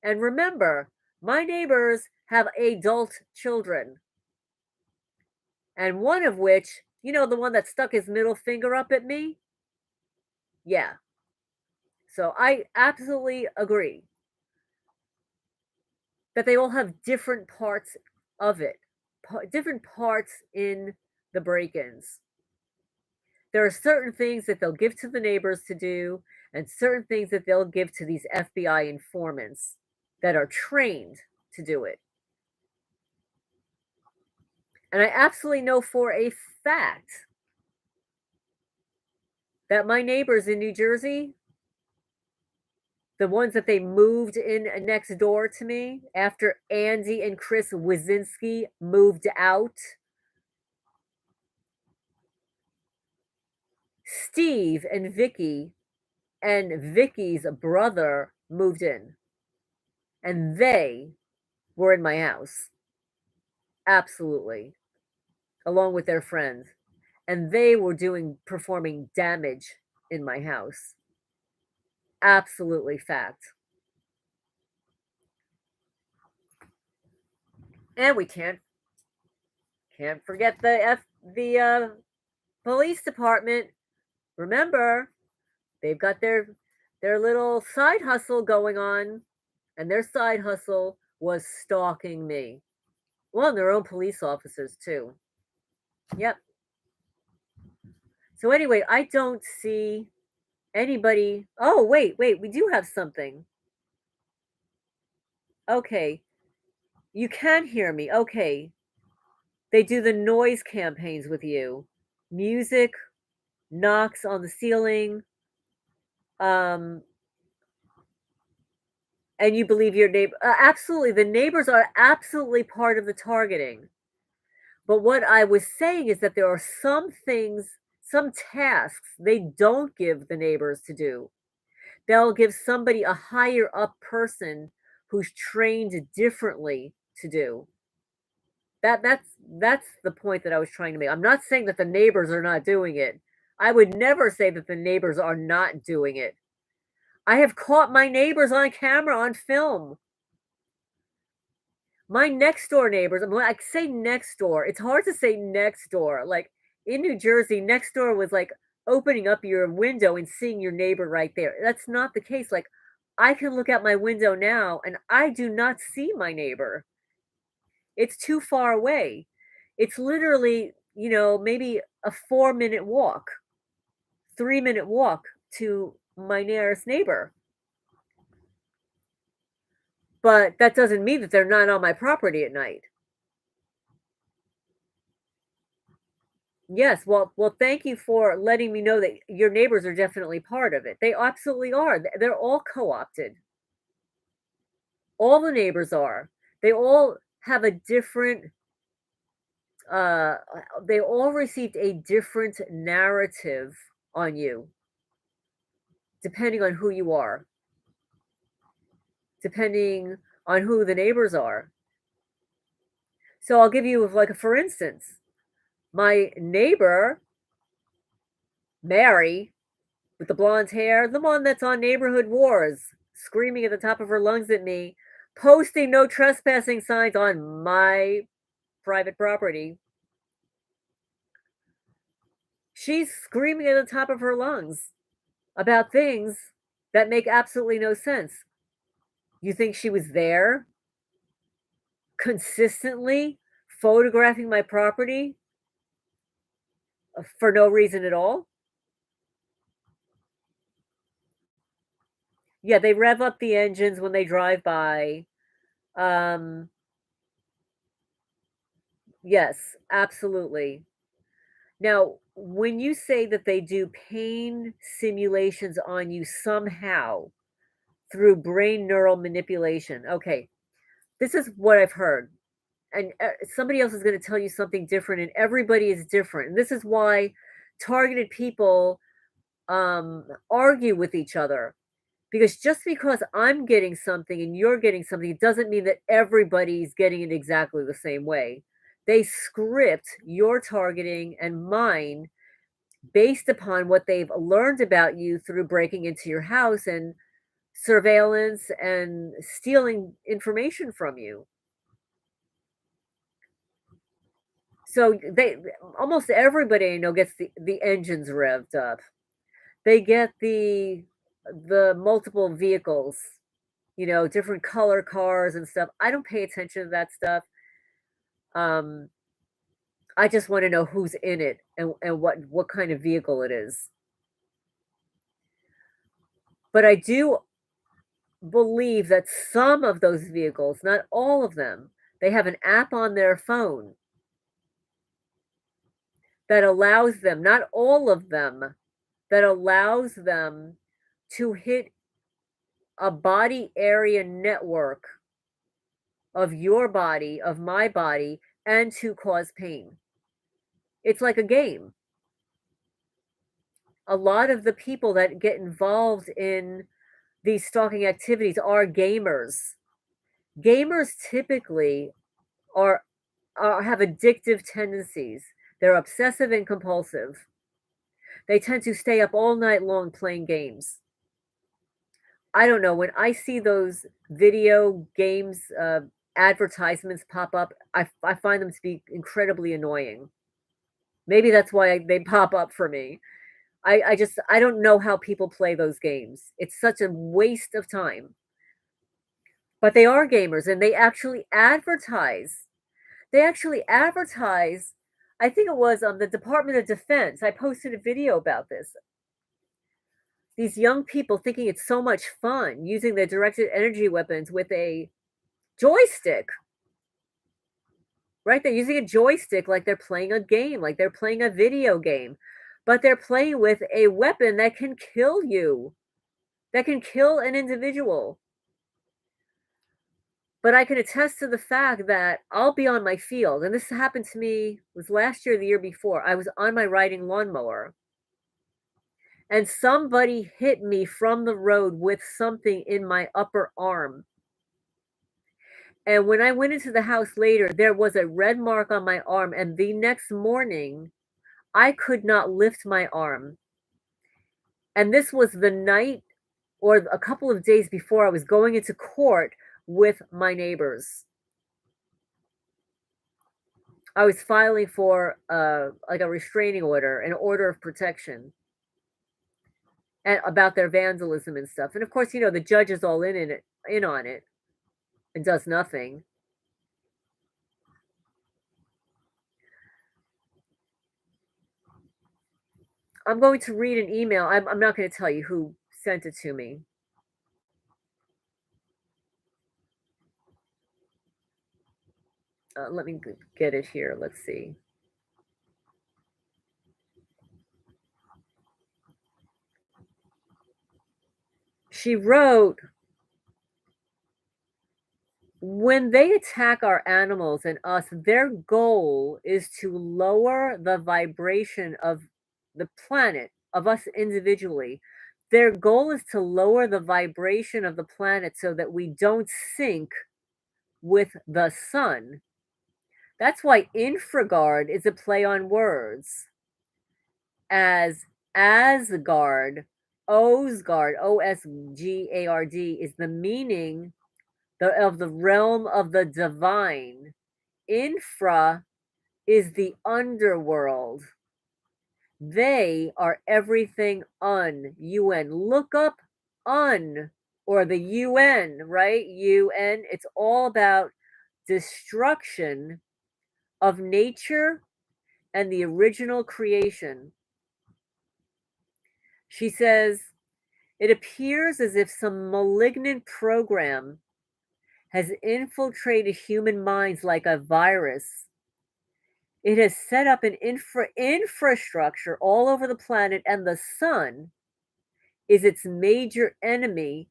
And remember, my neighbors have adult children. And one of which, the one that stuck his middle finger up at me? Yeah. So I absolutely agree that they all have different parts of it, different parts in the break ins. There are certain things that they'll give to the neighbors to do, and certain things that they'll give to these FBI informants that are trained to do it. And I absolutely know for a fact that my neighbors in New Jersey, the ones that they moved in next door to me after Andy and Chris Wazinski moved out, Steve and Vicky's brother moved in, and they were in my house. Absolutely. Along with their friends. And they were performing damage in my house. Absolutely fact. And we can't forget the police department. Remember, they've got their little side hustle going on, and their side hustle was stalking me. Well, and their own police officers too. Yep. So anyway, I don't see anybody. Oh, wait, we do have something. Okay. You can hear me. Okay. They do the noise campaigns with you. Music, knocks on the ceiling, um, and you believe your neighbor. Absolutely, the neighbors are absolutely part of the targeting. But what I was saying is that there are some things, some tasks they don't give the neighbors to do. They'll give somebody a higher up person who's trained differently to do. That's the point that I was trying to make. I'm not saying that the neighbors are not doing it. I would never say that the neighbors are not doing it. I have caught my neighbors on camera, on film. My next door neighbors, well, I say next door, it's hard to say next door. Like in New Jersey, next door was like opening up your window and seeing your neighbor right there. That's not the case. Like I can look out my window now and I do not see my neighbor. It's too far away. It's literally, maybe a 4-minute walk, 3-minute walk to my nearest neighbor. But that doesn't mean that they're not on my property at night. Yes, well, thank you for letting me know that your neighbors are definitely part of it. They absolutely are. They're all co-opted. All the neighbors are. They all have a different uh they all received a different narrative on you depending on who you are, depending on who the neighbors are. So I'll give you like a for instance. My neighbor, Mary, with the blonde hair, the one that's on Neighborhood Wars, screaming at the top of her lungs at me, posting no trespassing signs on my private property. She's screaming at the top of her lungs about things that make absolutely no sense. You think she was there consistently photographing my property for no reason at all? Yeah, they rev up the engines when they drive by. Um, yes, absolutely. Now, when you say that they do pain simulations on you somehow through brain neural manipulation, okay, this is what I've heard. And somebody else is going to tell you something different, and everybody is different. And this is why targeted people argue with each other. Because just because I'm getting something and you're getting something, it doesn't mean that everybody's getting it exactly the same way. They script your targeting and mine based upon what they've learned about you through breaking into your house and surveillance and stealing information from you. So they almost everybody I know gets the engines revved up. They get the multiple vehicles, different color cars and stuff. I don't pay attention to that stuff. Um, I just want to know who's in it and what kind of vehicle it is. But I do believe that some of those vehicles, not all of them, they have an app on their phone that allows them, not all of them, that allows them to hit a body area network of your body, of my body, and to cause pain. It's like a game. A lot of the people that get involved in these stalking activities are gamers. Gamers typically are, have addictive tendencies. They're obsessive and compulsive. They tend to stay up all night long playing games. I don't know, when I see those video games, advertisements pop up, I find them to be incredibly annoying. Maybe that's why they pop up for me. I don't know how people play those games. It's such a waste of time. But they are gamers and they actually advertise. They actually advertise. I think it was the Department of Defense. I posted a video about this. These young people thinking it's so much fun using their directed energy weapons with a joystick, right? They're using a joystick like they're playing a game, like they're playing a video game, but they're playing with a weapon that can kill you, that can kill an individual. But I can attest to the fact that I'll be on my field, and this happened to me was last year, the year before. I was on my riding lawnmower, and somebody hit me from the road with something in my upper arm. And when I went into the house later, there was a red mark on my arm, and the next morning, I could not lift my arm. And this was the night or a couple of days before I was going into court with my neighbors. I was filing for, like, a restraining order, an order of protection, and about their vandalism and stuff, and, of course, the judge is all in on it and does nothing. I'm going to read an email. I'm not gonna tell you who sent it to me. Let me get it here. Let's see. She wrote, "When they attack our animals and us, their goal is to lower the vibration of the planet, of us individually. Their goal is to lower the vibration of the planet so that we don't sync with the sun." That's why infraguard is a play on words, as Asgard, Osgard, Osgard is the meaning of the realm of the divine. Infra is the underworld. They are everything UN. Look up or the UN, right? UN. It's all about destruction of nature and the original creation. She says, "It appears as if some malignant program has infiltrated human minds like a virus. It has set up an infrastructure all over the planet, and the sun is its major enemy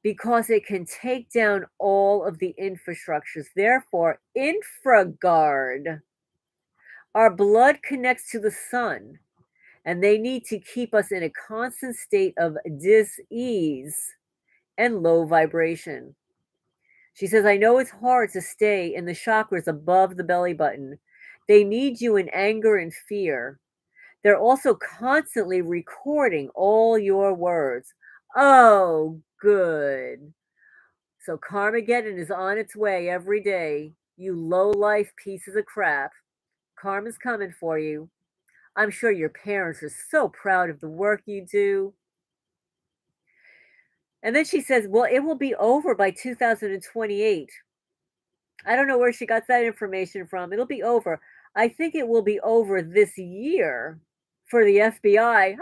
because it can take down all of the infrastructures. Therefore, infraguard, our blood connects to the sun, and they need to keep us in a constant state of dis-ease and low vibration." She says, "I know it's hard to stay in the chakras above the belly button. They need you in anger and fear. They're also constantly recording all your words." Oh, good. So Carmageddon is on its way every day. You low life pieces of crap. Karma's coming for you. I'm sure your parents are so proud of the work you do. And then she says, "Well, it will be over by 2028. I don't know where she got that information from. It'll be over. I think it will be over this year for the FBI."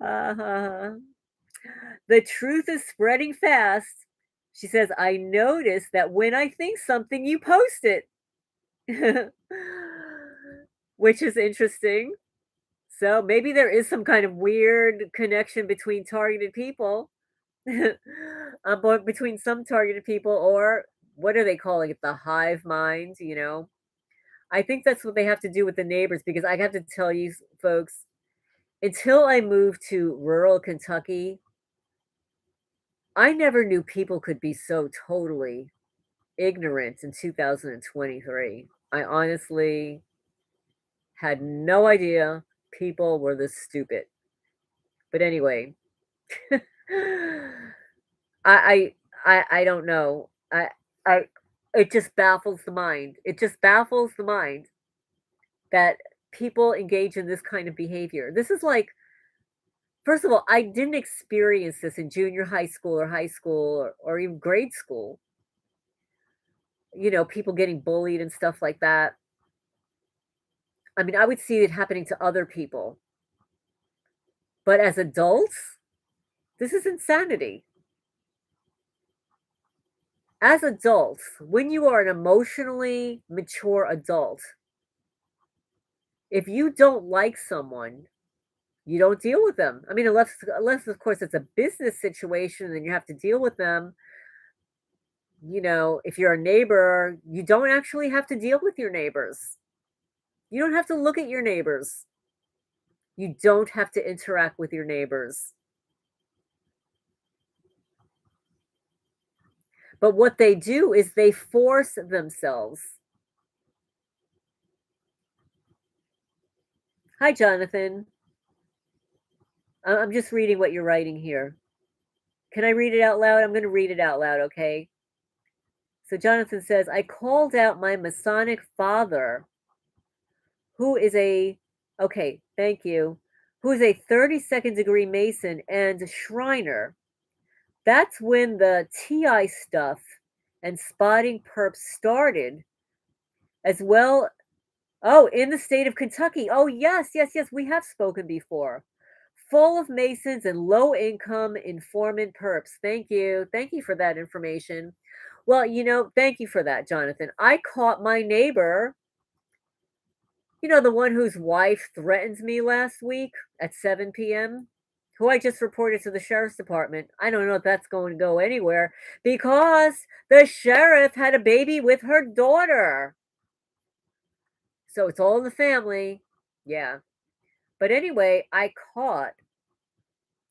Uh-huh. "The truth is spreading fast." She says, "I notice that when I think something, you post it." Which is interesting. So maybe there is some kind of weird connection between targeted people. But between some targeted people, or what are they calling it? The hive mind. I think that's what they have to do with the neighbors, because I have to tell you, folks, until I moved to rural Kentucky, I never knew people could be so totally ignorant in 2023. I honestly had no idea people were this stupid. But anyway, I I don't know. I it just baffles the mind. It just baffles the mind that people engage in this kind of behavior. This is like, first of all, I didn't experience this in junior high school, or even grade school. People getting bullied and stuff like that. I mean, I would see it happening to other people. But as adults, this is insanity. As adults, when you are an emotionally mature adult, if you don't like someone, you don't deal with them. I mean, unless of course it's a business situation and you have to deal with them. If you're a neighbor, you don't actually have to deal with your neighbors. You don't have to look at your neighbors. You don't have to interact with your neighbors. But what they do is they force themselves. Hi, Jonathan. I'm just reading what you're writing here. Can I read it out loud? I'm going to read it out loud, okay? So Jonathan says, I called out my Masonic father, who is a, okay, thank you, who is a 32nd degree Mason and Shriner. That's when the TI stuff and spotting perps started, as well. Oh, in the state of Kentucky. Oh, yes, yes, yes. We have spoken before. Full of Masons and low income informant perps. Thank you. Thank you for that information. Well, thank you for that, Jonathan. I caught my neighbor, the one whose wife threatened me last week at 7 p.m., who I just reported to the sheriff's department. I don't know if that's going to go anywhere because the sheriff had a baby with her daughter. So it's all in the family. Yeah. But anyway, I caught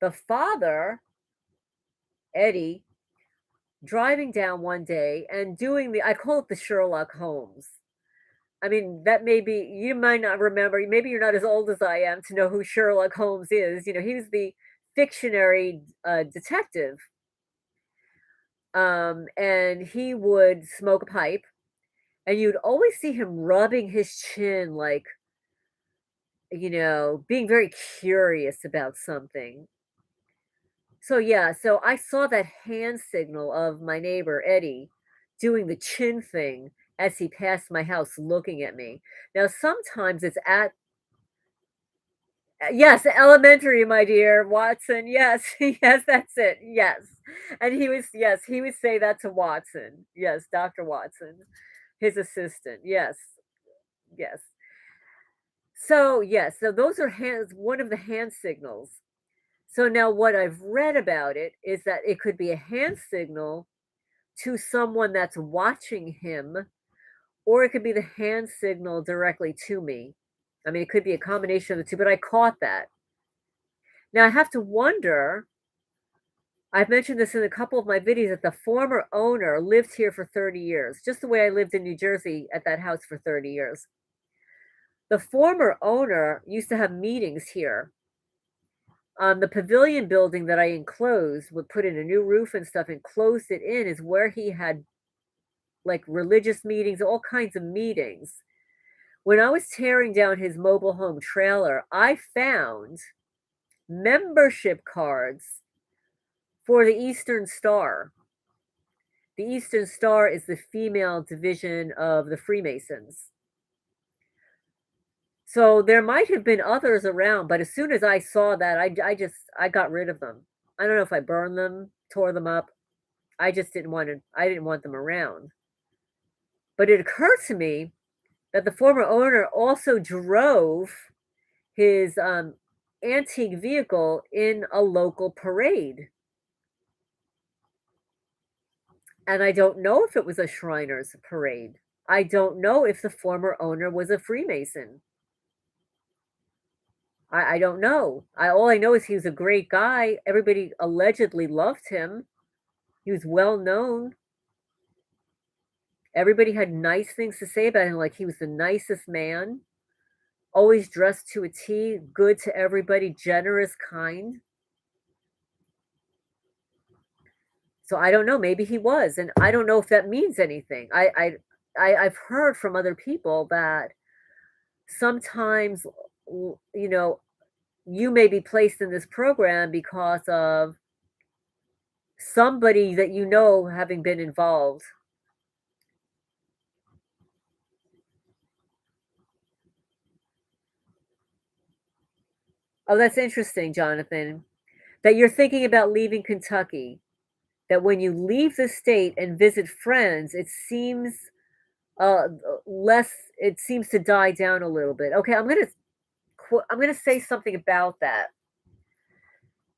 the father, Eddie, driving down one day and doing I call it the Sherlock Holmes. I mean, that may be, you might not remember, maybe you're not as old as I am to know who Sherlock Holmes is. He was the fictionary detective. And he would smoke a pipe, and you'd always see him rubbing his chin, like, being very curious about something. So yeah, so I saw that hand signal of my neighbor Eddie doing the chin thing as he passed my house looking at me. Now sometimes it's at yes, elementary, my dear Watson. Yes, yes, that's it. Yes. And he would say that to Watson. Yes, Dr. Watson, his assistant. Yes. Yes. So, yes, so those are one of the hand signals. So now what I've read about it is that it could be a hand signal to someone that's watching him, or it could be the hand signal directly to me. I mean, it could be a combination of the two, but I caught that. Now I have to wonder, I've mentioned this in a couple of my videos, that the former owner lived here for 30 years, just the way I lived in New Jersey at that house for 30 years. The former owner used to have meetings here. The pavilion building that I enclosed, would put in a new roof and stuff and closed it in, is where he had like religious meetings, all kinds of meetings. When I was tearing down his mobile home trailer, I found membership cards for the Eastern Star. The Eastern Star is the female division of the Freemasons. So there might have been others around, but as soon as I saw that, I got rid of them. I don't know if I burned them, tore them up. I just I didn't want them around. But it occurred to me that the former owner also drove his antique vehicle in a local parade. And I don't know if it was a Shriners parade. I don't know if the former owner was a Freemason. I don't know. All I know is he was a great guy. Everybody allegedly loved him. He was well known. Everybody had nice things to say about him, like he was the nicest man, always dressed to a T, good to everybody, generous, kind. So I don't know, maybe he was, and I don't know if that means anything. I've heard from other people that sometimes, you may be placed in this program because of somebody that you know having been involved. Oh, that's interesting, Jonathan, that you're thinking about leaving Kentucky. That when you leave the state and visit friends, it seems uh less, it seems to die down a little bit. Okay, I'm going to say something about that,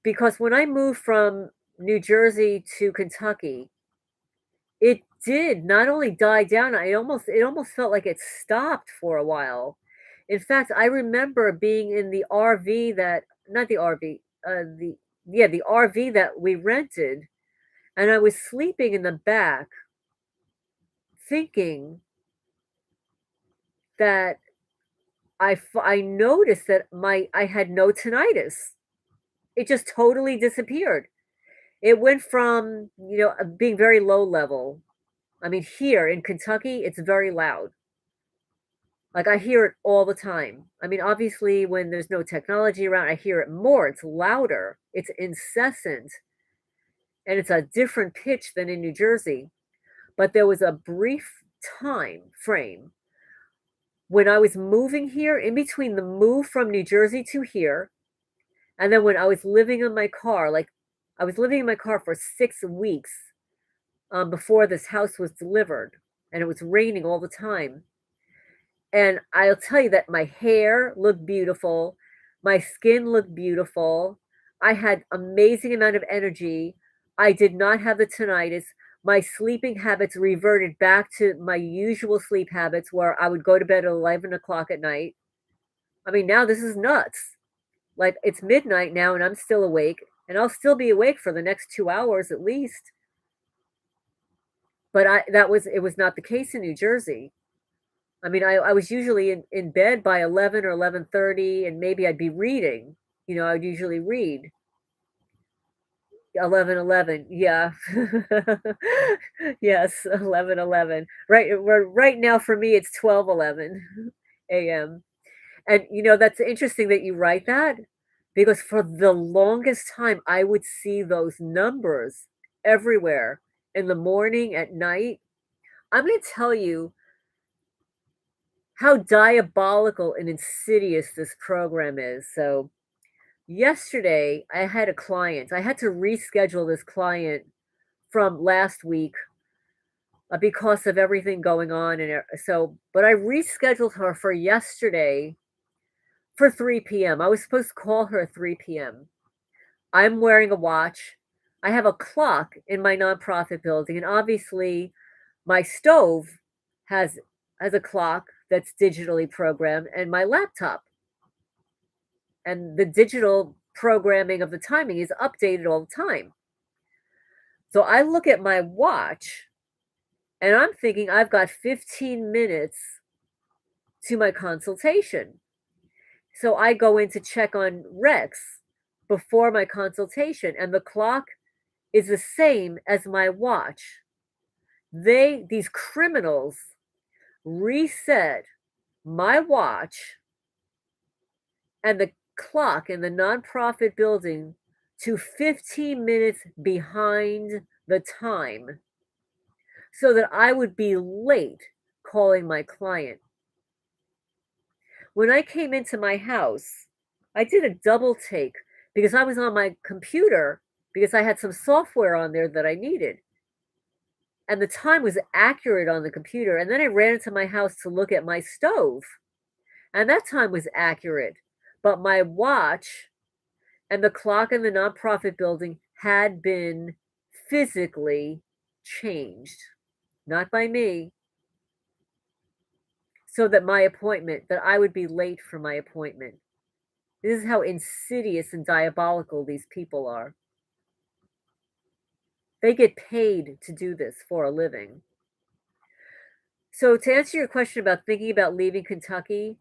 because when I moved from New Jersey to Kentucky, it did not only die down, it almost felt like it stopped for a while. In fact, I remember being in the RV that not the RV, the yeah, the RV that we rented, and I was sleeping in the back thinking that I noticed that I had no tinnitus. It just totally disappeared. It went from, being very low level. I mean, here in Kentucky, it's very loud. Like, I hear it all the time. I mean, obviously, when there's no technology around, I hear it more. It's louder, it's incessant, and it's a different pitch than in New Jersey. But there was a brief time frame when I was moving here, in between the move from New Jersey to here, and then when I was living in my car, like, I was living in my car for 6 weeks, before this house was delivered, and it was raining all the time. And I'll tell you that my hair looked beautiful, my skin looked beautiful, I had amazing amount of energy, I did not have the tinnitus, my sleeping habits reverted back to my usual sleep habits where I would go to bed at 11 o'clock at night. I mean, now this is nuts. Like, it's midnight now and I'm still awake, and I'll still be awake for the next 2 hours at least. But I that was it was not the case in New Jersey. I mean, I was usually in bed by 11 or 11:30, and maybe I'd be reading. I'd usually read 11:11. Yeah. Yes, 11:11. Right now for me, it's 12:11 AM. And, that's interesting that you write that, because for the longest time, I would see those numbers everywhere in the morning, at night. I'm gonna tell you how diabolical and insidious this program is. So, yesterday, I had a client. I had to reschedule this client from last week, because of everything going on, and but I rescheduled her for yesterday for 3 p.m. I was supposed to call her at 3 p.m. I'm wearing a watch. I have a clock in my nonprofit building, and obviously my stove has has a clock that's digitally programmed, and my laptop, and the digital programming of the timing is updated all the time. So I look at my watch and I'm thinking I've got 15 minutes to my consultation. So I go in to check on Rex before my consultation, and the clock is the same as my watch. These criminals reset my watch and the clock in the nonprofit building to 15 minutes behind the time so that I would be late calling my client. When I came into my house, I did a double take because I was on my computer because I had some software on there that I needed. And the time was accurate on the computer. And then I ran into my house to look at my stove, and that time was accurate. But my watch and the clock in the nonprofit building had been physically changed, not by me, so that I would be late for my appointment. This is how insidious and diabolical these people are. They get paid to do this for a living. So to answer your question about thinking about leaving Kentucky,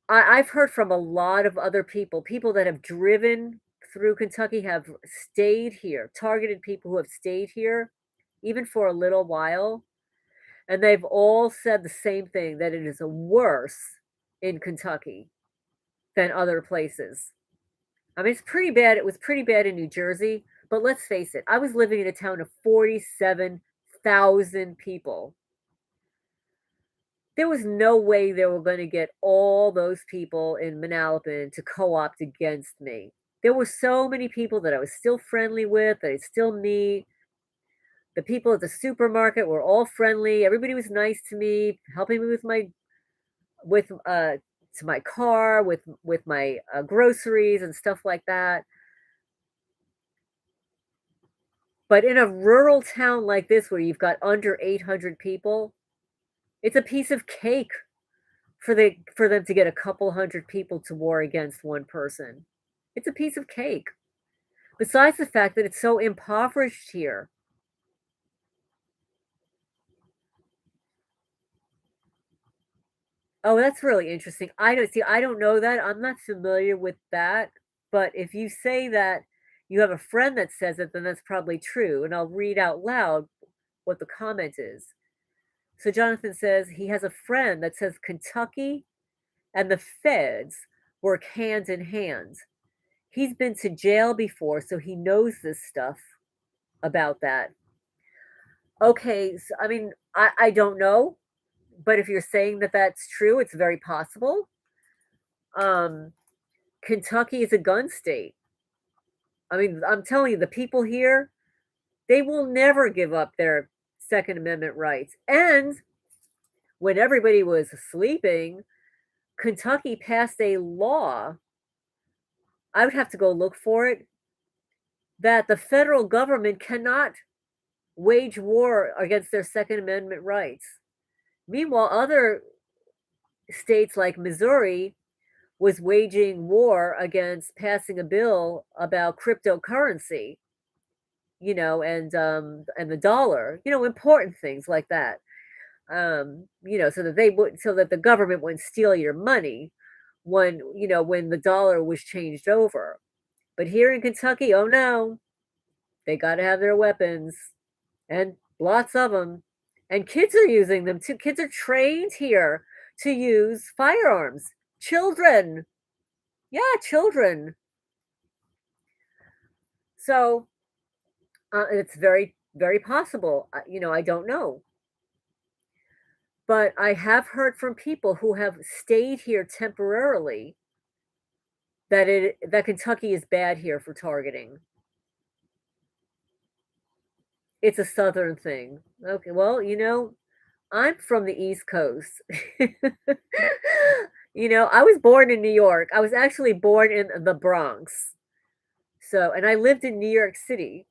I've heard from a lot of other people that have driven through Kentucky, have stayed here, targeted people who have stayed here, even for a little while, and they've all said the same thing, that it is worse in Kentucky than other places. I mean, it's pretty bad. It was pretty bad in New Jersey, but let's face it, I was living in a town of 47,000 people. There was no way they were gonna get all those people in Manalapan to co-opt against me. There were so many people that I was still friendly with, that I'd still meet. The people at the supermarket were all friendly, everybody was nice to me, helping me with, to my car, with my, groceries and stuff like that. But in a rural town like this where you've got under 800 people, it's a piece of cake for them to get a couple hundred people to war against one person. It's a piece of cake. Besides the fact that it's so impoverished here. Oh, that's really interesting. I don't know that. I'm not familiar with that. But if you say that you have a friend that says it, then that's probably true. And I'll read out loud what the comment is. So Jonathan says he has a friend that says Kentucky and the feds work hand in hand. He's been to jail before, so he knows this stuff about that. Okay, so, I mean, I don't know, but if you're saying that that's true, it's very possible. Um, Kentucky is a gun state. I mean, I'm telling you, the people here, they will never give up their Second Amendment rights. And when everybody was sleeping, Kentucky passed a law. I would have to go look for it, that the federal government cannot wage war against their Second Amendment rights. Meanwhile, other states like Missouri was waging war against passing a bill about cryptocurrency, and the dollar, important things like that. So that the government wouldn't steal your money when the dollar was changed over. But here in Kentucky, oh no, they got to have their weapons, and lots of them. And kids are using them too. Kids are trained here to use firearms. Children. Yeah, children. So it's very, very possible. I don't know. But I have heard from people who have stayed here temporarily that Kentucky is bad here for targeting. It's a southern thing. Okay, well, I'm from the East Coast. I was born in New York. I was actually born in the Bronx. So, and I lived in New York City,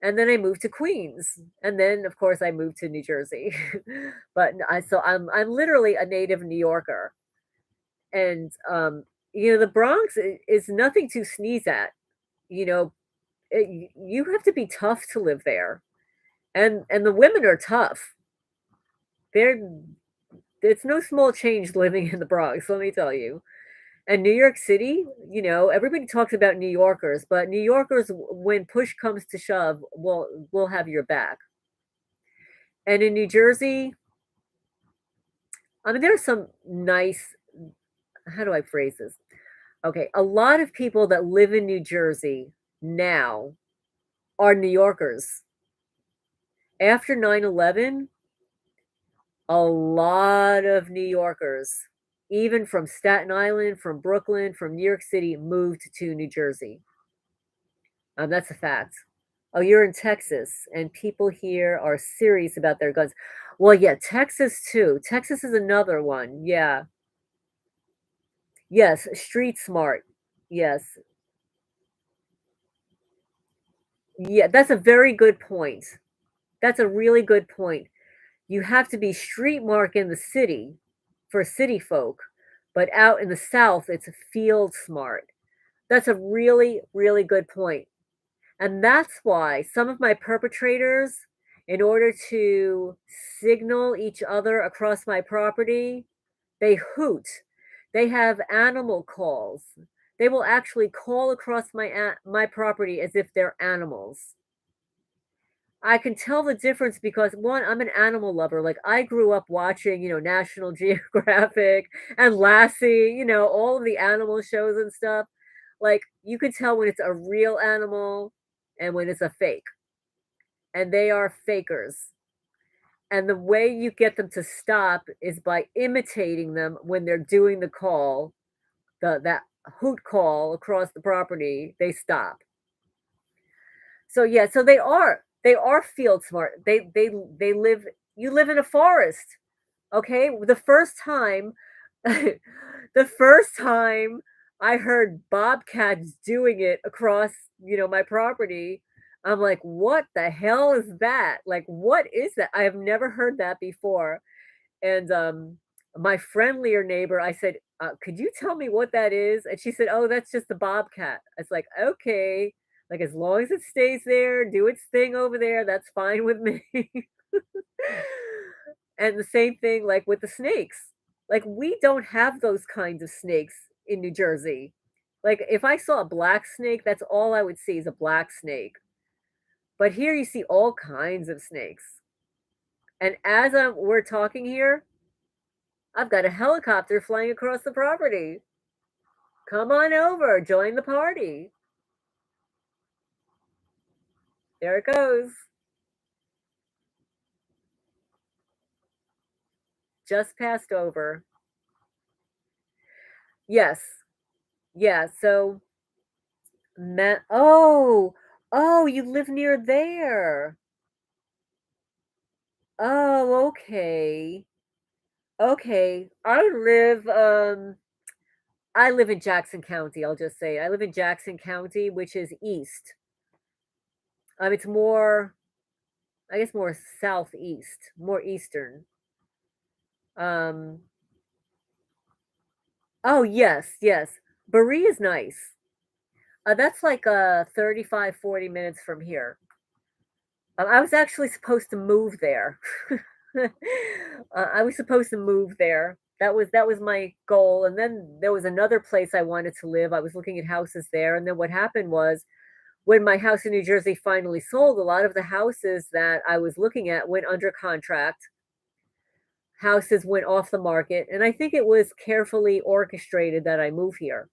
and then I moved to Queens, and then of course I moved to New Jersey. I'm literally a native New Yorker, and the Bronx is nothing to sneeze at. You know, you have to be tough to live there, and the women are tough. They're It's no small change living in the Bronx, let me tell you. And New York City, everybody talks about New Yorkers, but New Yorkers, when push comes to shove, will have your back. And in New Jersey, I mean, there's some nice, how do I phrase this? Okay, a lot of people that live in New Jersey now are New Yorkers. After 9/11, a lot of New Yorkers, even from Staten Island, from Brooklyn, from New York City, moved to New Jersey. That's a fact. Oh, you're in Texas, and people here are serious about their guns. Well, yeah, Texas too. Texas is another one. Yeah. Yes, street smart. Yes. Yeah, that's a very good point. That's a really good point. You have to be street mark in the city for city folk, but out in the South, it's field smart. That's a really, really good point. And that's why some of my perpetrators, in order to signal each other across my property, they hoot. They have animal calls. They will actually call across my property as if they're animals. I can tell the difference because one, I'm an animal lover. Like I grew up watching, National Geographic and Lassie, all of the animal shows and stuff. Like you could tell when it's a real animal and when it's a fake. And they are fakers. And the way you get them to stop is by imitating them when they're doing the call, that hoot call across the property, they stop. So yeah, so they are field smart. They live you live in a forest. Okay? The first time the first time I heard bobcats doing it across, my property, I'm like, "What the hell is that? Like, what is that? I have never heard that before." And my friendlier neighbor, I said, "Could you tell me what that is?" And she said, "Oh, that's just the bobcat." It's like, "Okay, like as long as it stays there, do its thing over there, that's fine with me." And the same thing like with the snakes. Like we don't have those kinds of snakes in New Jersey. Like if I saw a black snake, that's all I would see is a black snake. But here you see all kinds of snakes. And as we're talking here, I've got a helicopter flying across the property. Come on over, join the party. There it goes. Just passed over. Yes. Yeah. So, oh, you live near there. Oh, okay. Okay. I live in Jackson County, I'll just say. I live in Jackson County, which is east. It's more, I guess, more southeast, more eastern. Um, oh, yes, yes. Berea is nice. That's like 35, 40 minutes from here. I was actually supposed to move there. I was supposed to move there. That was my goal. And then there was another place I wanted to live. I was looking at houses there, and then what happened was when my house in New Jersey finally sold, a lot of the houses that I was looking at went under contract. Houses went off the market, and I think it was carefully orchestrated that I move here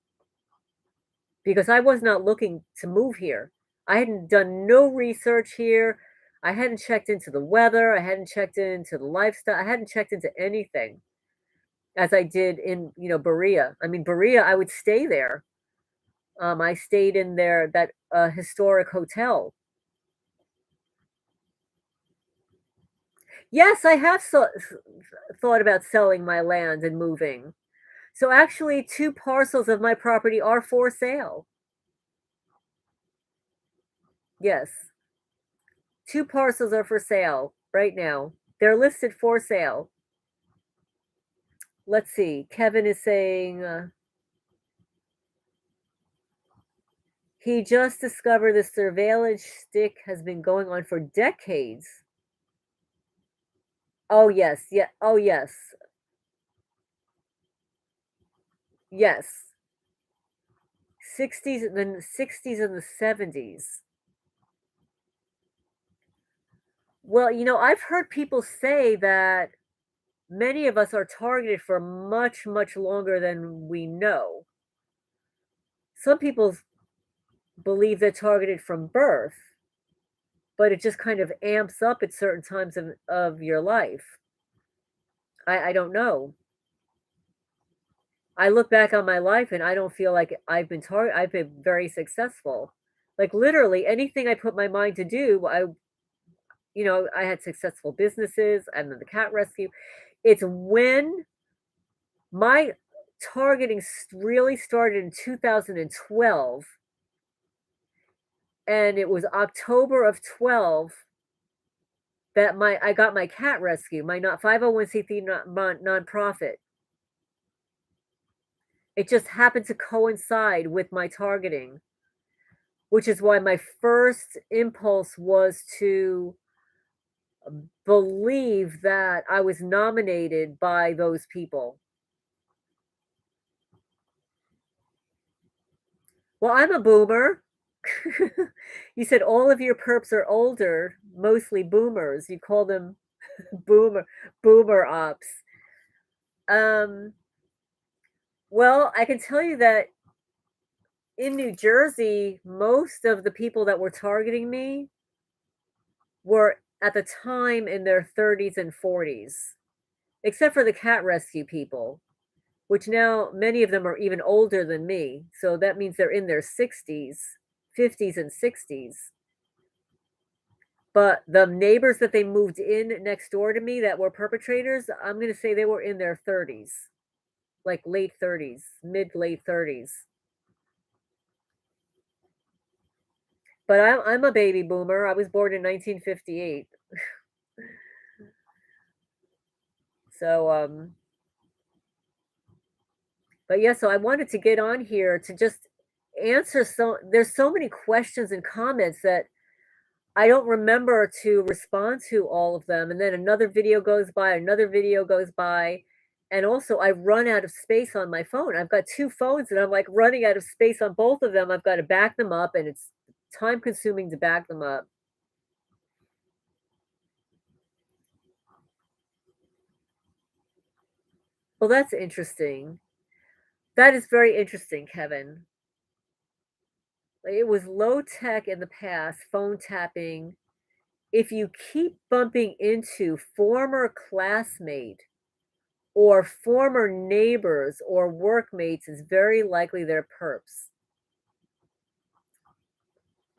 because I was not looking to move here. I hadn't done no research here. I hadn't checked into the weather. I hadn't checked into the lifestyle. I hadn't checked into anything as I did in, Berea. I mean, Berea, I would stay there. I stayed in there that historic hotel. Yes, I have thought about selling my land and moving. So actually, two parcels of my property are for sale. Yes, two parcels are for sale right now. They're listed for sale. Let's see. Kevin is saying he just discovered the surveillance stick has been going on for decades. Oh yes, yeah. Oh yes, yes. 60s, the 60s and the 70s. Well, I've heard people say that many of us are targeted for much, much longer than we know. Some people believe they're targeted from birth, but it just kind of amps up at certain times of your life. I don't know. I look back on my life and I don't feel like I've been very successful. Like literally anything I put my mind to do, I had successful businesses and then the cat rescue. It's when my targeting really started in 2012, and it was October of 12 that my I got my cat rescue, my not 501c3 nonprofit. It just happened to coincide with my targeting, which is why my first impulse was to believe that I was nominated by those people. Well, I'm a boomer. You said all of your perps are older, mostly boomers. You call them boomer boomer ops. Um, well, I can tell you that in New Jersey, most of the people that were targeting me were at the time in their 30s and 40s, except for the cat rescue people, which now many of them are even older than me. So that means they're in their 60s, 50s, and 60s. But the neighbors that they moved in next door to me that were perpetrators, I'm going to say they were in their 30s, like late 30s, mid late 30s. But I'm a baby boomer. I was born in 1958. So but yeah, so I wanted to get on here to just answer there's so many questions and comments that I don't remember to respond to all of them, and then another video goes by, another video goes by, and also I run out of space on my phone. I've got 2 phones, and I'm, like, running out of space on both of them. I've gotta back them up, and it's time consuming to back them up. Well, that's interesting. That is very interesting, Kevin. Like, it was low tech in the past, phone tapping. If you keep bumping into former classmate or former neighbors or workmates, it's very likely they're perps.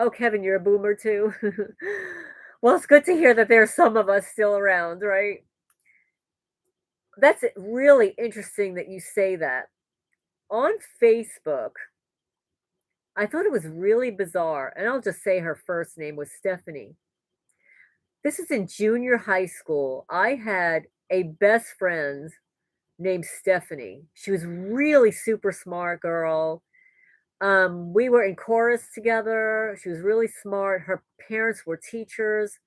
Oh, Kevin, you're a boomer too? Well, it's good to hear that there's some of us still around, right? That's really interesting that you say that. On Facebook, I thought it was really bizarre, and I'll just say her first name was Stephanie. This is in junior high school. I had a best friend named Stephanie. She was really super smart girl. We were in chorus together. She was really smart. Her parents were teachers.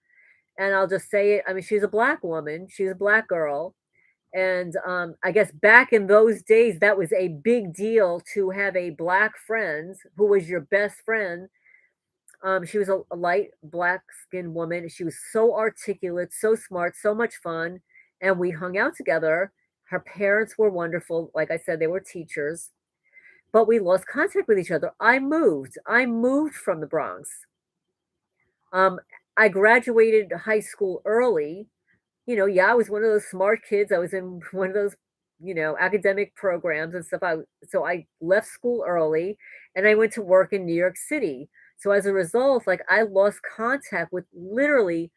And I'll just say it. I mean, she's a black woman. She's a black girl. And I guess back in those days, that was a big deal to have a black friend who was your best friend. She was a light black skinned woman. She was so articulate, so smart, so much fun. And we hung out together. Her parents were wonderful. Like I said, they were teachers, but we lost contact with each other. I moved. I moved from the Bronx. Um, I graduated high school early. Yeah, I was one of those smart kids. I was in one of those, academic programs and stuff. So I left school early and I went to work in New York City. So as a result, like I lost contact with literally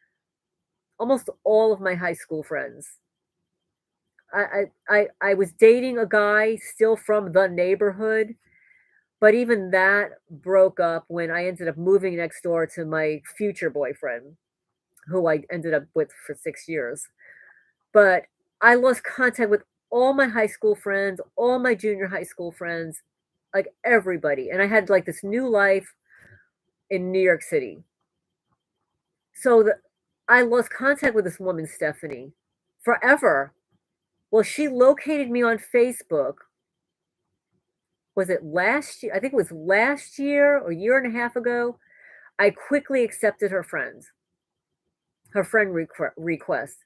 almost all of my high school friends. I was dating a guy still from the neighborhood, but even that broke up when I ended up moving next door to my future boyfriend, who I ended up with for 6 years. But I lost contact with all my high school friends, all my junior high school friends, like everybody. And I had like this new life in New York City. So I lost contact with this woman, Stephanie, forever. Well, she located me on Facebook. Was it last year? I think it was last year or a year and a half ago. I quickly accepted her friend request.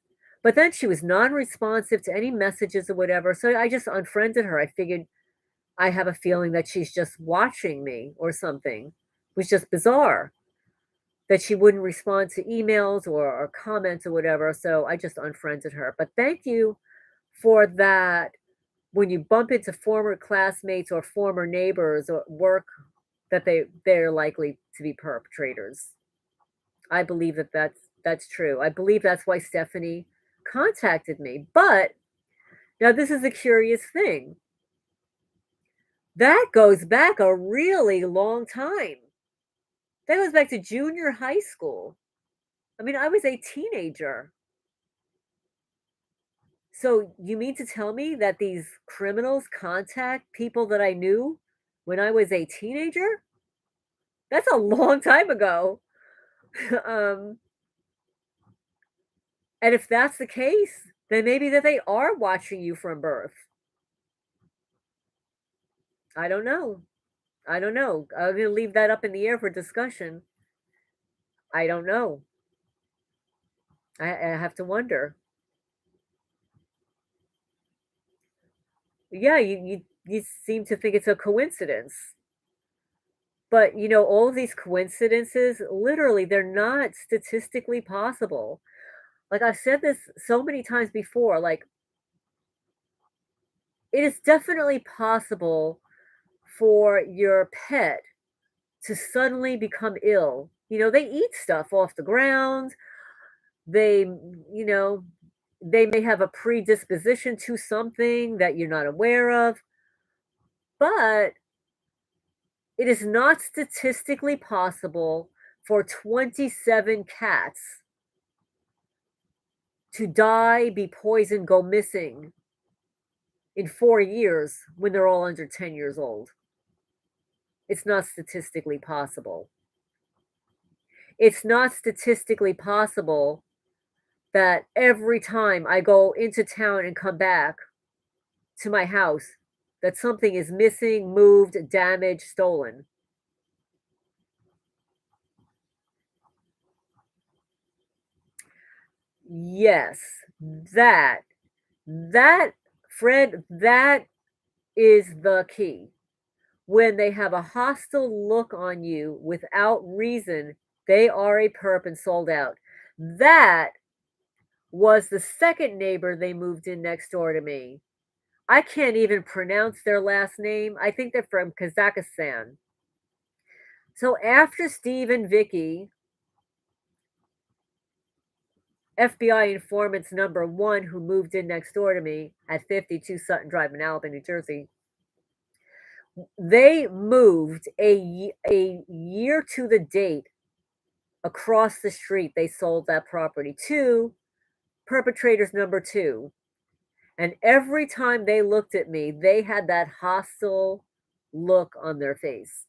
But then she was non-responsive to any messages or whatever. So I just unfriended her. I figured I have a feeling that she's just watching me or something. It was just bizarre that she wouldn't respond to emails or comments or whatever. So I just unfriended her. But thank you for that. When you bump into former classmates or former neighbors or work, that they're likely to be perpetrators. I believe that that's true. I believe that's why Stephanie contacted me. But now this is a curious thing. That goes back a really long time. That goes back to junior high school. I mean, I was a teenager. So you mean to tell me that these criminals contact people that I knew when I was a teenager? That's a long time ago. um, and if that's the case, then maybe that they are watching you from birth. I don't know. I don't know. I'm gonna leave that up in the air for discussion. I don't know. I have to wonder. Yeah, you seem to think it's a coincidence. But all of these coincidences, literally, they're not statistically possible. Like I've said this so many times before, like it is definitely possible for your pet to suddenly become ill. They eat stuff off the ground. They, you know, they may have a predisposition to something that you're not aware of, but it is not statistically possible for 27 cats to die, be poisoned, go missing in 4 years when they're all under 10 years old. It's not statistically possible. It's not statistically possible that every time I go into town and come back to my house, that something is missing, moved, damaged, stolen. Yes, that that Fred, that is the key. When they have a hostile look on you without reason, they are a perp and sold out. That was the second neighbor they moved in next door to me. I can't even pronounce their last name. I think they're from Kazakhstan. So after Steve and Vicky, FBI informants number one, who moved in next door to me at 52 Sutton Drive in Alabama, New Jersey, they moved a year to the date across the street. They sold that property to Perpetrators number two. And every time they looked at me, they had that hostile look on their face.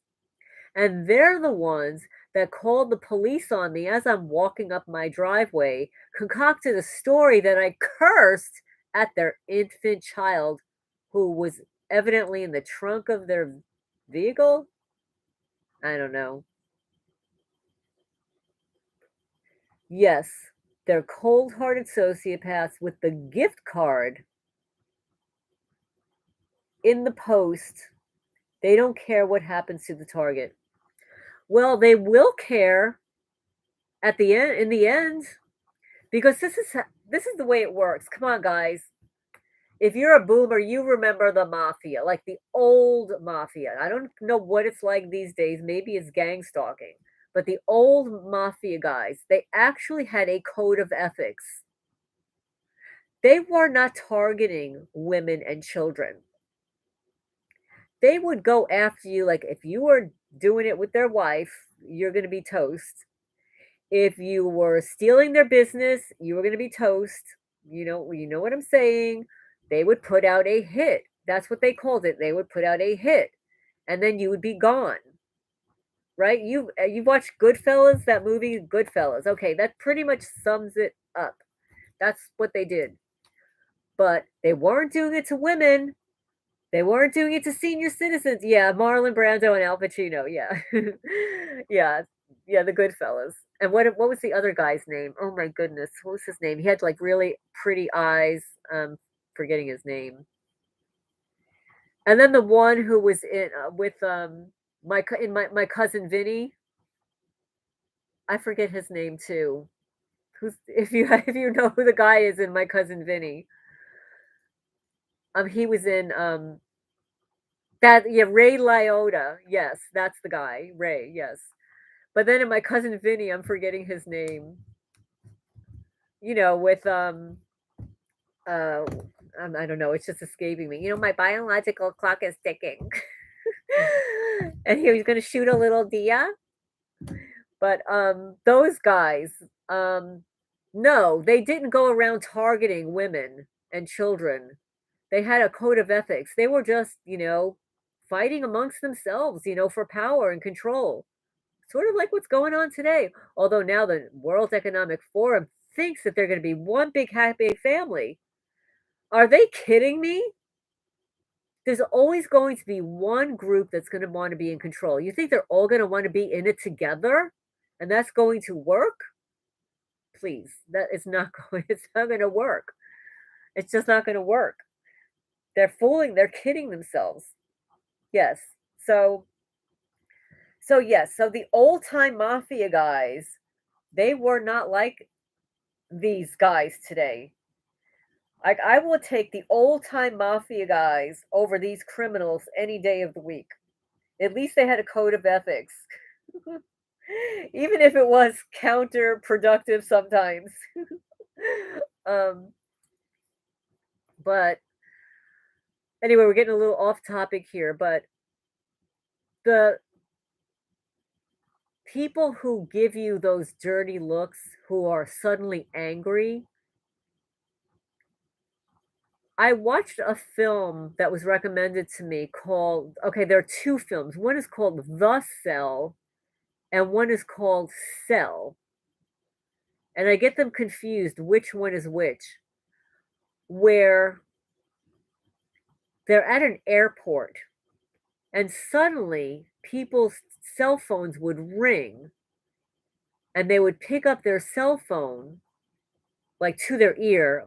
And they're the ones that called the police on me as I'm walking up my driveway, concocted a story that I cursed at their infant child who was evidently in the trunk of their vehicle. I don't know. Yes, they're cold hearted sociopaths with the gift card in the post. They don't care what happens to the target. Well, they will care at the end, in the end, because this is the way it works. Come on, guys. If you're a boomer, you remember the mafia, like the old mafia. I don't know what it's like these days. Maybe it's gang stalking. But the old mafia guys, they actually had a code of ethics. They were not targeting women and children. They would go after you, like if you were doing it with their wife, you're going to be toast. If you were stealing their business, you were going to be toast. You know what I'm saying? They would put out a hit. That's what they called it. They would put out a hit, and then you would be gone. Right? You watched Goodfellas, that movie Goodfellas. Okay, that pretty much sums it up. That's what they did. But they weren't doing it to women. They weren't doing it to senior citizens. Yeah, Marlon Brando and Al Pacino. Yeah, yeah, yeah. The Goodfellas. And what was the other guy's name? Oh my goodness, what was his name? He had like really pretty eyes. Forgetting his name. And then the one who was in with my cousin Vinny. I forget his name too. Who's if you if you know who the guy is in My Cousin Vinny. He was in that, yeah, Ray Liotta. Yes, that's the guy. Ray, yes. But then in My Cousin Vinny, I'm forgetting his name. With uh I don't know, it's just escaping me. My biological clock is ticking. And he was gonna shoot a little Dia. But those guys, no, they didn't go around targeting women and children. They had a code of ethics. They were just, fighting amongst themselves, for power and control. Sort of like what's going on today. Although now the World Economic Forum thinks that they're going to be one big happy family. Are they kidding me? There's always going to be one group that's going to want to be in control. You think they're all going to want to be in it together? And that's going to work? Please, that is not going, it's not going to work. It's just not going to work. They're kidding themselves. Yes. So the old time mafia guys, they were not like these guys today. Like, I will take the old time mafia guys over these criminals any day of the week. At least they had a code of ethics. Even if it was counterproductive sometimes. um, but anyway, we're getting a little off topic here, but the people who give you those dirty looks, who are suddenly angry. I watched a film that was recommended to me called, okay, there are two films. One is called The Cell, and one is called Cell. And I get them confused which one is which. Where they're at an airport, and suddenly people's cell phones would ring, and they would pick up their cell phone, like, to their ear.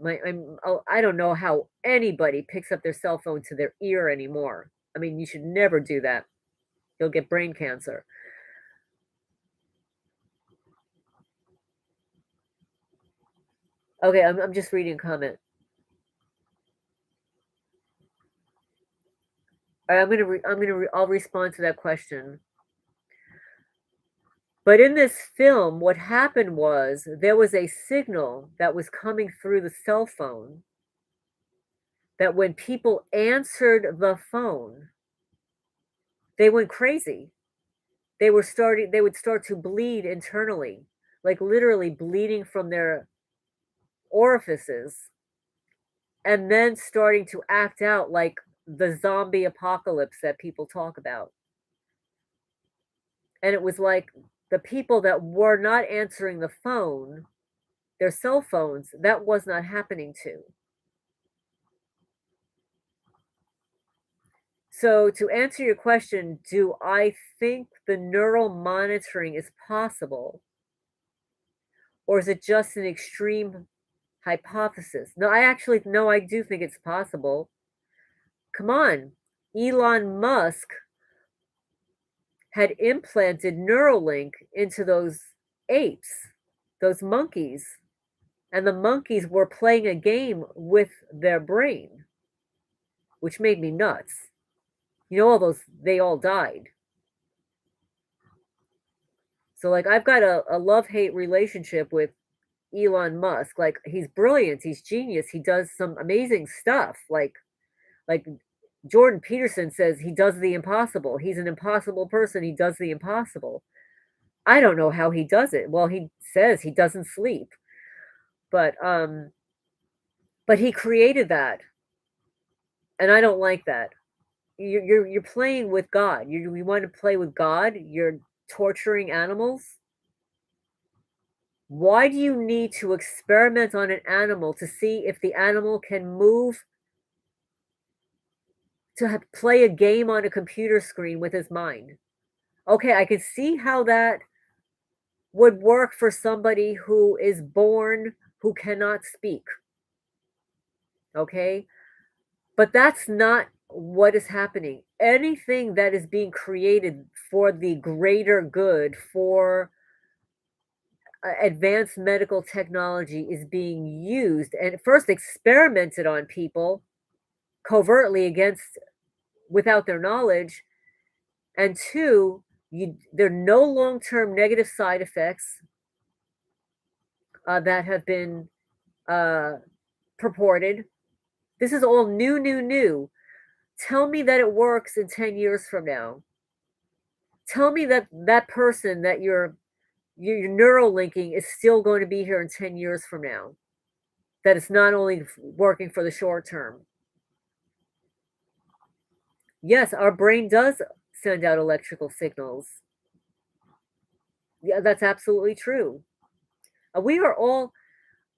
I don't know how anybody picks up their cell phone to their ear anymore. I mean, you should never do that. You'll get brain cancer. Okay, I'm just reading a comment. Alright, I'll respond to that question. But in this film, what happened was there was a signal that was coming through the cell phone that when people answered the phone, they went crazy. They would start to bleed internally, like literally bleeding from their orifices, and then starting to act out like the zombie apocalypse that people talk about. And it was like the people that were not answering the phone, their cell phones, that was not happening to. So to answer your question, do I think the neural monitoring is possible, or is it just an extreme hypothesis? No, I do think it's possible. Come on. Elon Musk had implanted Neuralink into those apes, those monkeys, and the monkeys were playing a game with their brain, which made me nuts. You know, they all died. So, like, I've got a love hate relationship with Elon Musk. Like, he's brilliant, he's genius, he does some amazing stuff. Like Jordan Peterson says he does the impossible. He's an impossible person, he does the impossible. I don't know how he does it. Well, he says he doesn't sleep, but but he created that, and I don't like that. You're playing with God. You want to play with God? You're torturing animals? Why do you need to experiment on an animal to see if the animal can move to play a game on a computer screen with his mind? Okay, I can see how that would work for somebody who is born who cannot speak. Okay? But that's not what is happening. Anything that is being created for the greater good, for advanced medical technology is being used and first experimented on people covertly against without their knowledge, and two, there are no long-term negative side effects that have been uh, purported. This is all new, new, new. Tell me that it works in 10 years from now. Tell me that that person that you're neural linking is still going to be here in 10 years from now. That it's not only working for the short term. Yes, our brain does send out electrical signals. Yeah, that's absolutely true. We are all,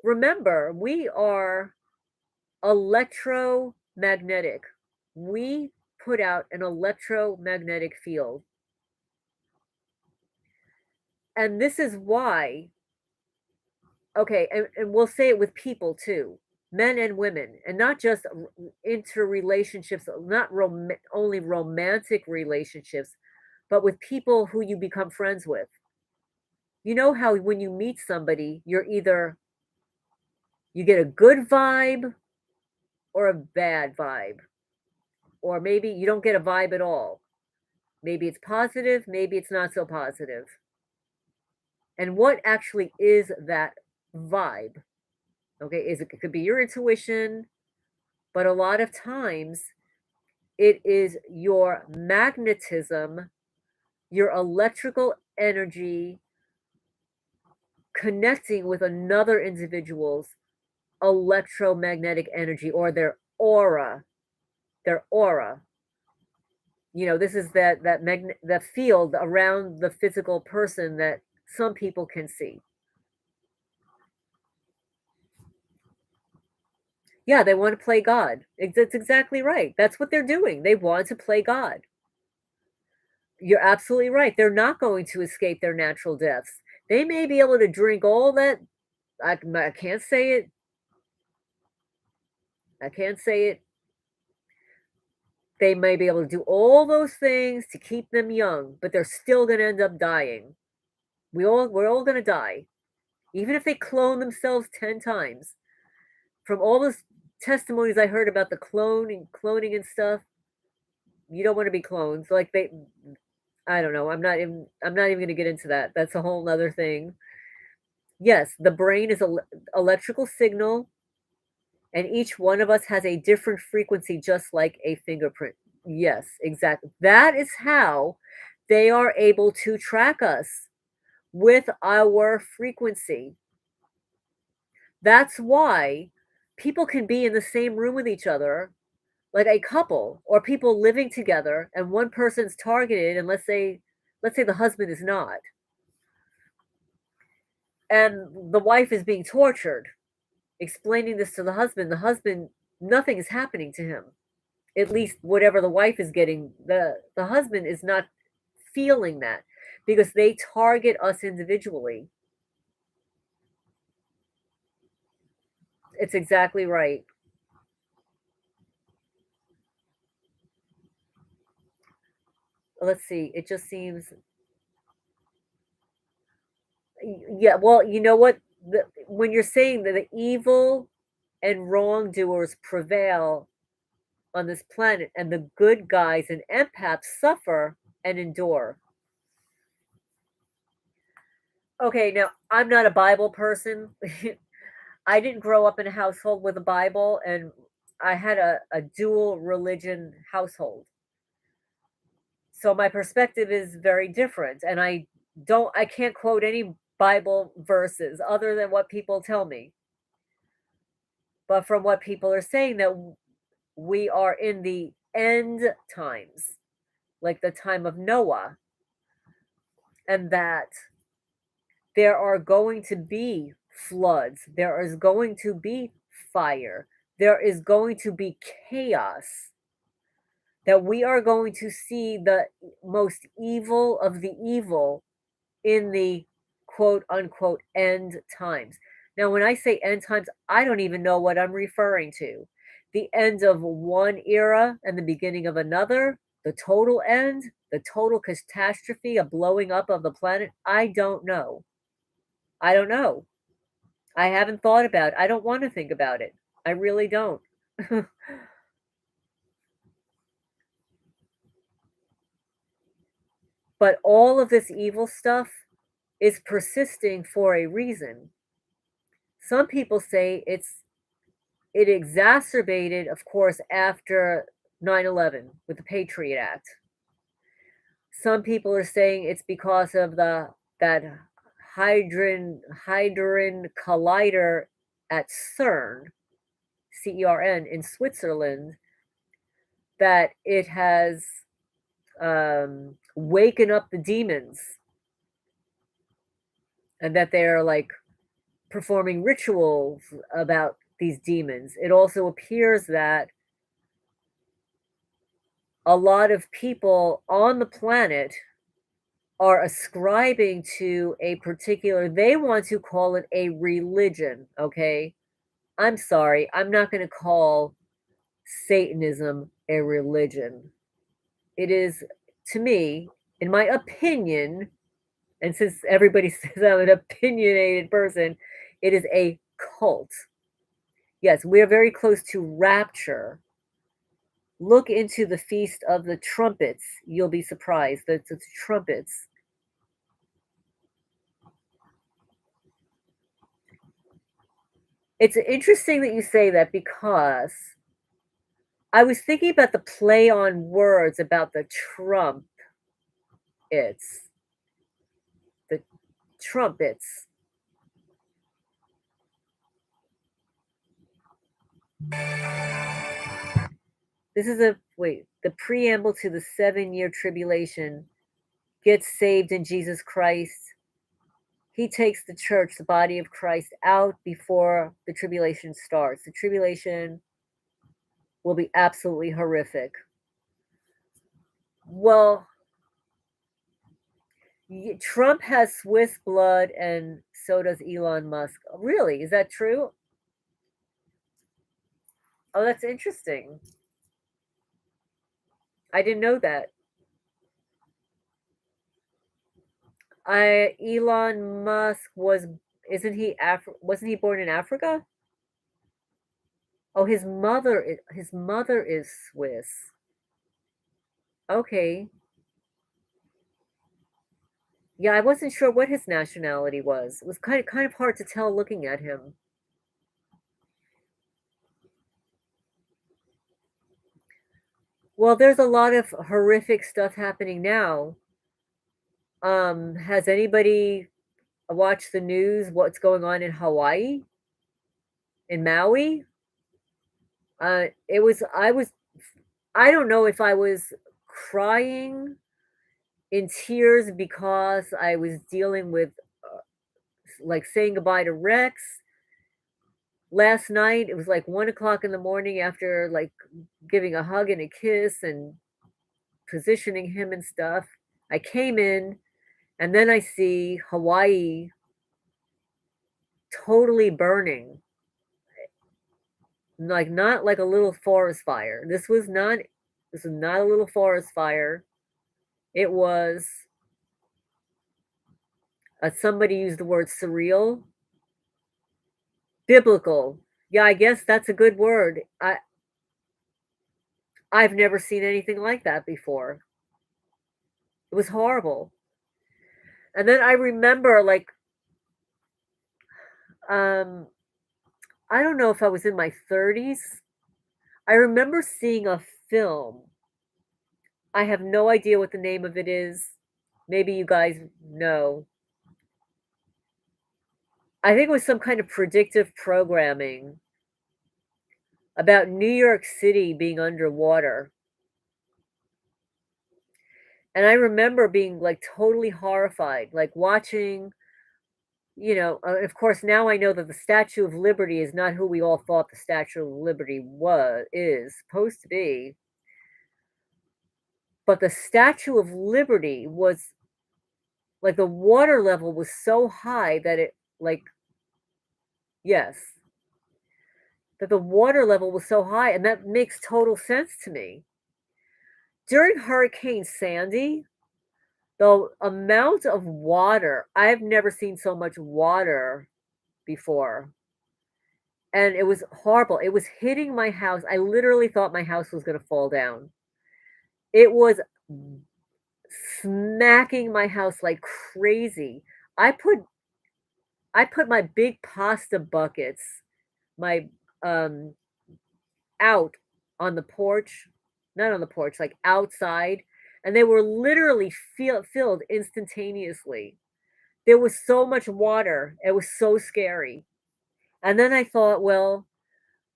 remember, we are electromagnetic. We put out an electromagnetic field. And this is why, okay, and we'll say it with people too, men and women, and not just interrelationships, not only romantic relationships, but with people who you become friends with. You know how when you meet somebody, you get a good vibe or a bad vibe, or maybe you don't get a vibe at all. Maybe it's positive, maybe it's not so positive. And what actually is that vibe? Okay, it could be your intuition, but a lot of times it is your magnetism, your electrical energy connecting with another individual's electromagnetic energy or their aura. Their aura. You know, this is that field around the physical person that some people can see. Yeah, they want to play God. That's exactly right. That's what they're doing. They want to play God. You're absolutely right. They're not going to escape their natural deaths. They may be able to drink all that I can't say it. I can't say it. They may be able to do all those things to keep them young, but they're still gonna end up dying. We're all gonna die. Even if they clone themselves 10 times. From all the testimonies I heard about the cloning and stuff, you don't want to be cloned. Like they I don't know. I'm not even going to get into that. That's a whole other thing. Yes, the brain is a electrical signal and each one of us has a different frequency just like a fingerprint. Yes, exactly. That is how they are able to track us with our frequency. That's why people can be in the same room with each other, like a couple or people living together, and one person's targeted, and let's say the husband is not, and the wife is being tortured, explaining this to the husband, nothing is happening to him. At least whatever the wife is getting, the husband is not feeling that because they target us individually. It's exactly right. Let's see. It just seems yeah, well, you know what? When you're saying that the evil and wrongdoers prevail on this planet and the good guys and empaths suffer and endure. Okay, now I'm not a Bible person. I didn't grow up in a household with a Bible, and I had a dual religion household. So my perspective is very different, and I can't quote any Bible verses other than what people tell me. But from what people are saying that we are in the end times, like the time of Noah, and that there are going to be floods, there is going to be fire, there is going to be chaos, that we are going to see the most evil of the evil in the quote unquote end times. Now, when I say end times, I don't even know what I'm referring to. The end of one era and the beginning of another, the total end, the total catastrophe, a blowing up of the planet, I don't know. I don't know. I haven't thought about it. I don't want to think about it. I really don't. But all of this evil stuff is persisting for a reason. Some people say it exacerbated, of course, after 9/11 with the Patriot Act. Some people are saying it's because of the that hydrogen collider at CERN, CERN in Switzerland, that it has waken up the demons and that they're like performing rituals about these demons. It also appears that a lot of people on the planet are ascribing to a particular, they want to call it a religion, okay? I'm sorry, I'm not going to call Satanism a religion. It is, to me, in my opinion, and since everybody says I'm an opinionated person, it is a cult. Yes, we're very close to rapture. Look into the Feast of the Trumpets. You'll be surprised that the trumpets. It's interesting that you say that because I was thinking about the play on words about the Trump. It's the trumpets. This is a wait, the preamble to the 7-year tribulation. Gets saved in Jesus Christ. He takes the church, the body of Christ, out before the tribulation starts. The tribulation will be absolutely horrific. Well, Trump has Swiss blood, and so does Elon Musk. Really? Is that true? Oh, that's interesting. I didn't know that. I Elon Musk was isn't he wasn't he born in Africa? Oh, his mother is Swiss. Okay. Yeah, I wasn't sure what his nationality was. It was kind of hard to tell looking at him. Well, there's a lot of horrific stuff happening now. Has anybody watched the news? What's going on in Hawaii, in Maui? It was I don't know if I was crying in tears because I was dealing with like saying goodbye to Rex last night. It was like 1 o'clock in the morning after like giving a hug and a kiss and positioning him and stuff. I came in and then I see Hawaii totally burning, like not like a little forest fire. This was not a little forest fire. It was somebody used the word surreal, biblical. Yeah, I guess that's a good word. I've never seen anything like that before. It was horrible. And then I remember like um I don't know if I was in my 30s. I remember seeing a film. I have no idea what the name of it is. Maybe you guys know. I think it was some kind of predictive programming about New York City being underwater. And I remember being like totally horrified, like watching, of course, now I know that the Statue of Liberty is not who we all thought the Statue of Liberty is supposed to be. But the Statue of Liberty was like the water level was so high that it, like, yes, that the water level was so high. And that makes total sense to me. During Hurricane Sandy, the amount of water, I've never seen so much water before. And it was horrible. It was hitting my house. I literally thought my house was going to fall down. It was smacking my house like crazy. I put I put my big pasta buckets, my um out on the porch, not on the porch, like outside, and they were literally filled instantaneously. There was so much water. It was so scary. And then I thought, well,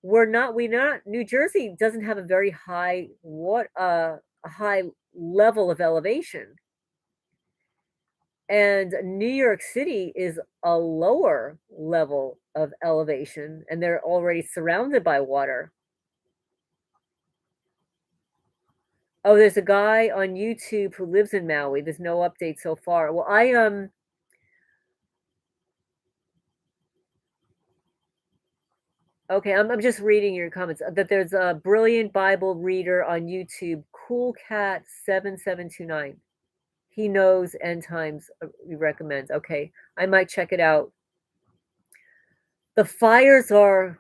we not New Jersey doesn't have a very a high level of elevation. And New York City is a lower level of elevation, and they're already surrounded by water. Oh, there's a guy on YouTube who lives in Maui. There's no update so far. Well, okay, I'm just reading your comments. That there's a brilliant Bible reader on YouTube, Cool Cat 7729. He knows end times. He recommends. Okay, I might check it out. The fires are.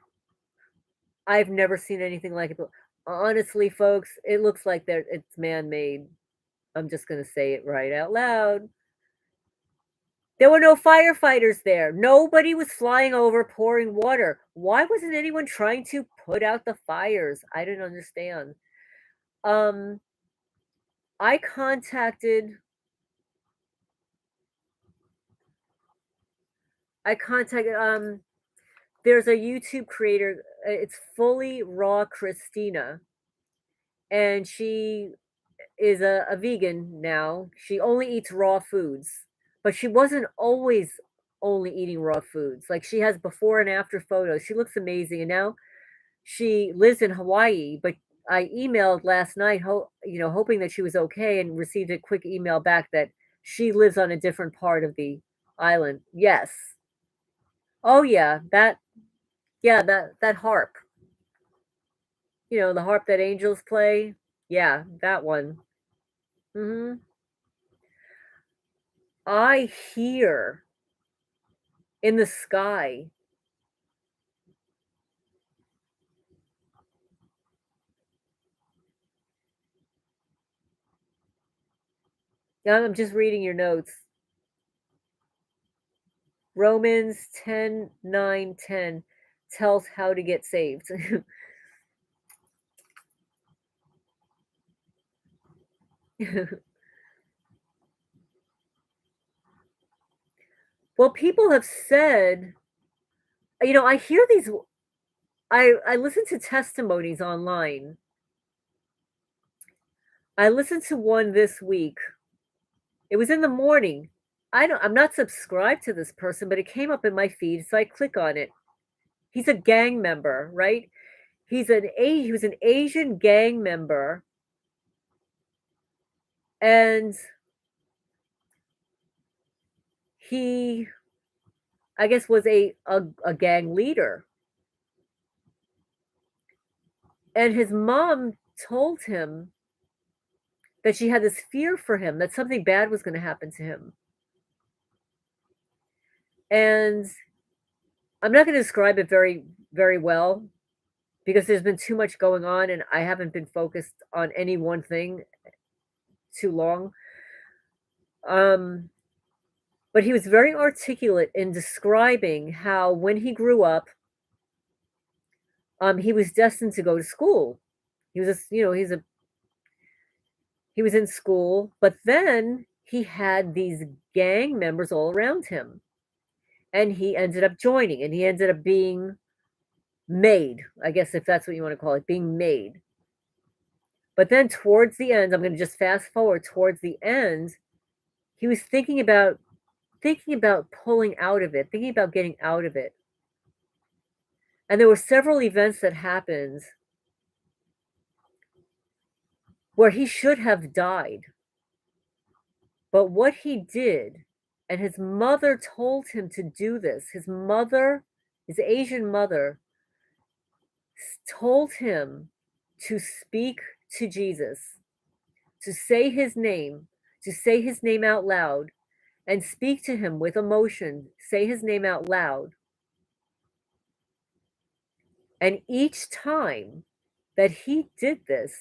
I've never seen anything like it. But honestly, folks, it looks like it's man-made. I'm just gonna say it right out loud. There were no firefighters there. Nobody was flying over pouring water. Why wasn't anyone trying to put out the fires? I didn't understand. Um, I contacted there's a YouTube creator, it's Fully Raw Christina, and she is a vegan now. She only eats raw foods, but she wasn't always only eating raw foods. Like she has before and after photos. She looks amazing, and now she lives in Hawaii. But I emailed last night, hoping that she was okay, and received a quick email back that She lives on a different part of the island. Yes. Oh, yeah, that harp. The harp that angels play? Yeah, that one. Mhm. I hear in the sky. Yeah, I'm just reading your notes. Romans 10:9, 10 tells how to get saved. Well, people have said, I hear these. I listen to testimonies online. I listened to one this week. It was in the morning. I'm not subscribed to this person, but it came up in my feed, so I click on it. He's a gang member, right? He was an Asian gang member, and he, I guess, was a gang leader. And his mom told him that she had this fear for him, that something bad was going to happen to him. And I'm not going to describe it very, very well because there's been too much going on and I haven't been focused on any one thing too long. Um, but he was very articulate in describing how when he grew up, he was destined to go to school. He was, he was in school, but then he had these gang members all around him, and he ended up joining, and he ended up being made, I guess, if that's what you want to call it, being made. But then towards the end, I'm going to just fast forward towards the end, he was thinking about pulling out of it, thinking about getting out of it. And there were several events that happened where he should have died. But what he did, and his mother told him to do this, his Asian mother, told him to speak to Jesus, to say his name, to say his name out loud, and speak to him with emotion, say his name out loud. And each time that he did this,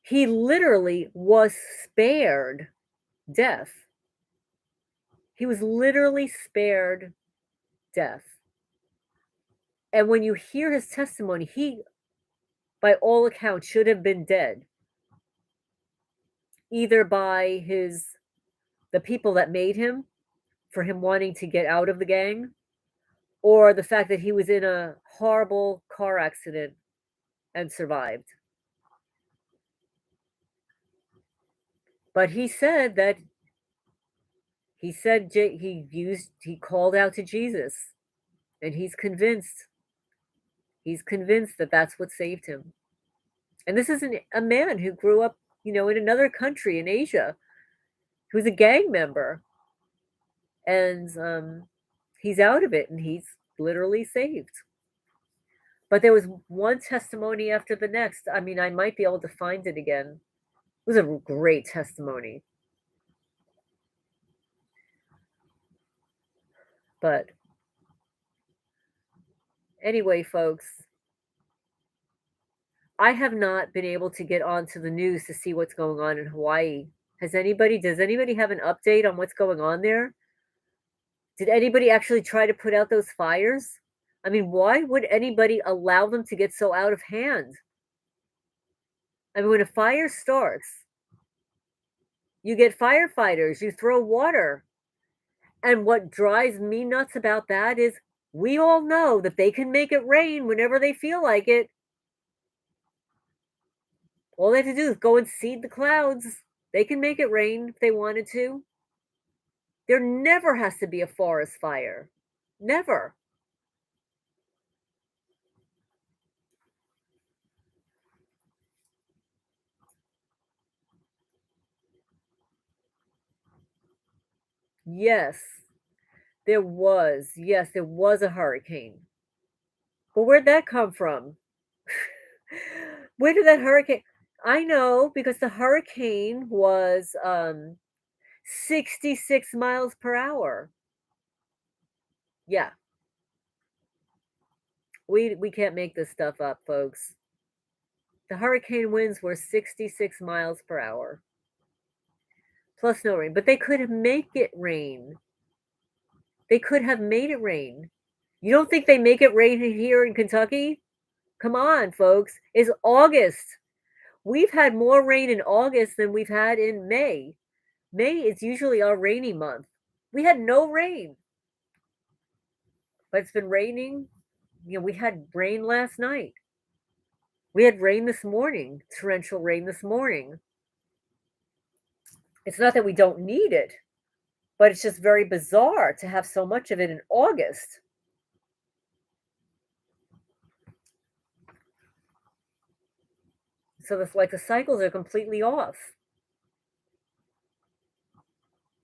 he literally was spared death. He was literally spared death. And when you hear his testimony, he, by all accounts, should have been dead, either by the people that made him for him wanting to get out of the gang, or the fact that he was in a horrible car accident and survived. But he called out to Jesus, and he's convinced that that's what saved him. And this is a man who grew up, in another country in Asia, who was a gang member, and he's out of it, and he's literally saved. But there was one testimony after the next. I mean, I might be able to find it again. It was a great testimony. But anyway, folks, I have not been able to get onto the news to see what's going on in Hawaii. Does anybody have an update on what's going on there? Did anybody actually try to put out those fires? I mean, why would anybody allow them to get so out of hand? I mean, when a fire starts, you get firefighters, you throw water. And what drives me nuts about that is we all know that they can make it rain whenever they feel like it. All they have to do is go and seed the clouds. They can make it rain if they wanted to. There never has to be a forest fire. Never. Yes, there was. Yes, there was a hurricane. But where'd that come from? Where did that hurricane I know because the hurricane was 66 miles per hour. Yeah, we can't make this stuff up, folks. The hurricane winds were 66 miles per hour, plus no rain. But they could have make it rain. They could have made it rain. You don't think they make it rain here in Kentucky? Come on, folks. It's August. We've had more rain in August than we've had in May. May is usually our rainy month. We had no rain, but it's been raining. We had rain last night. We had rain this morning, torrential rain this morning. It's not that we don't need it, but it's just very bizarre to have so much of it in August. So it's like the cycles are completely off.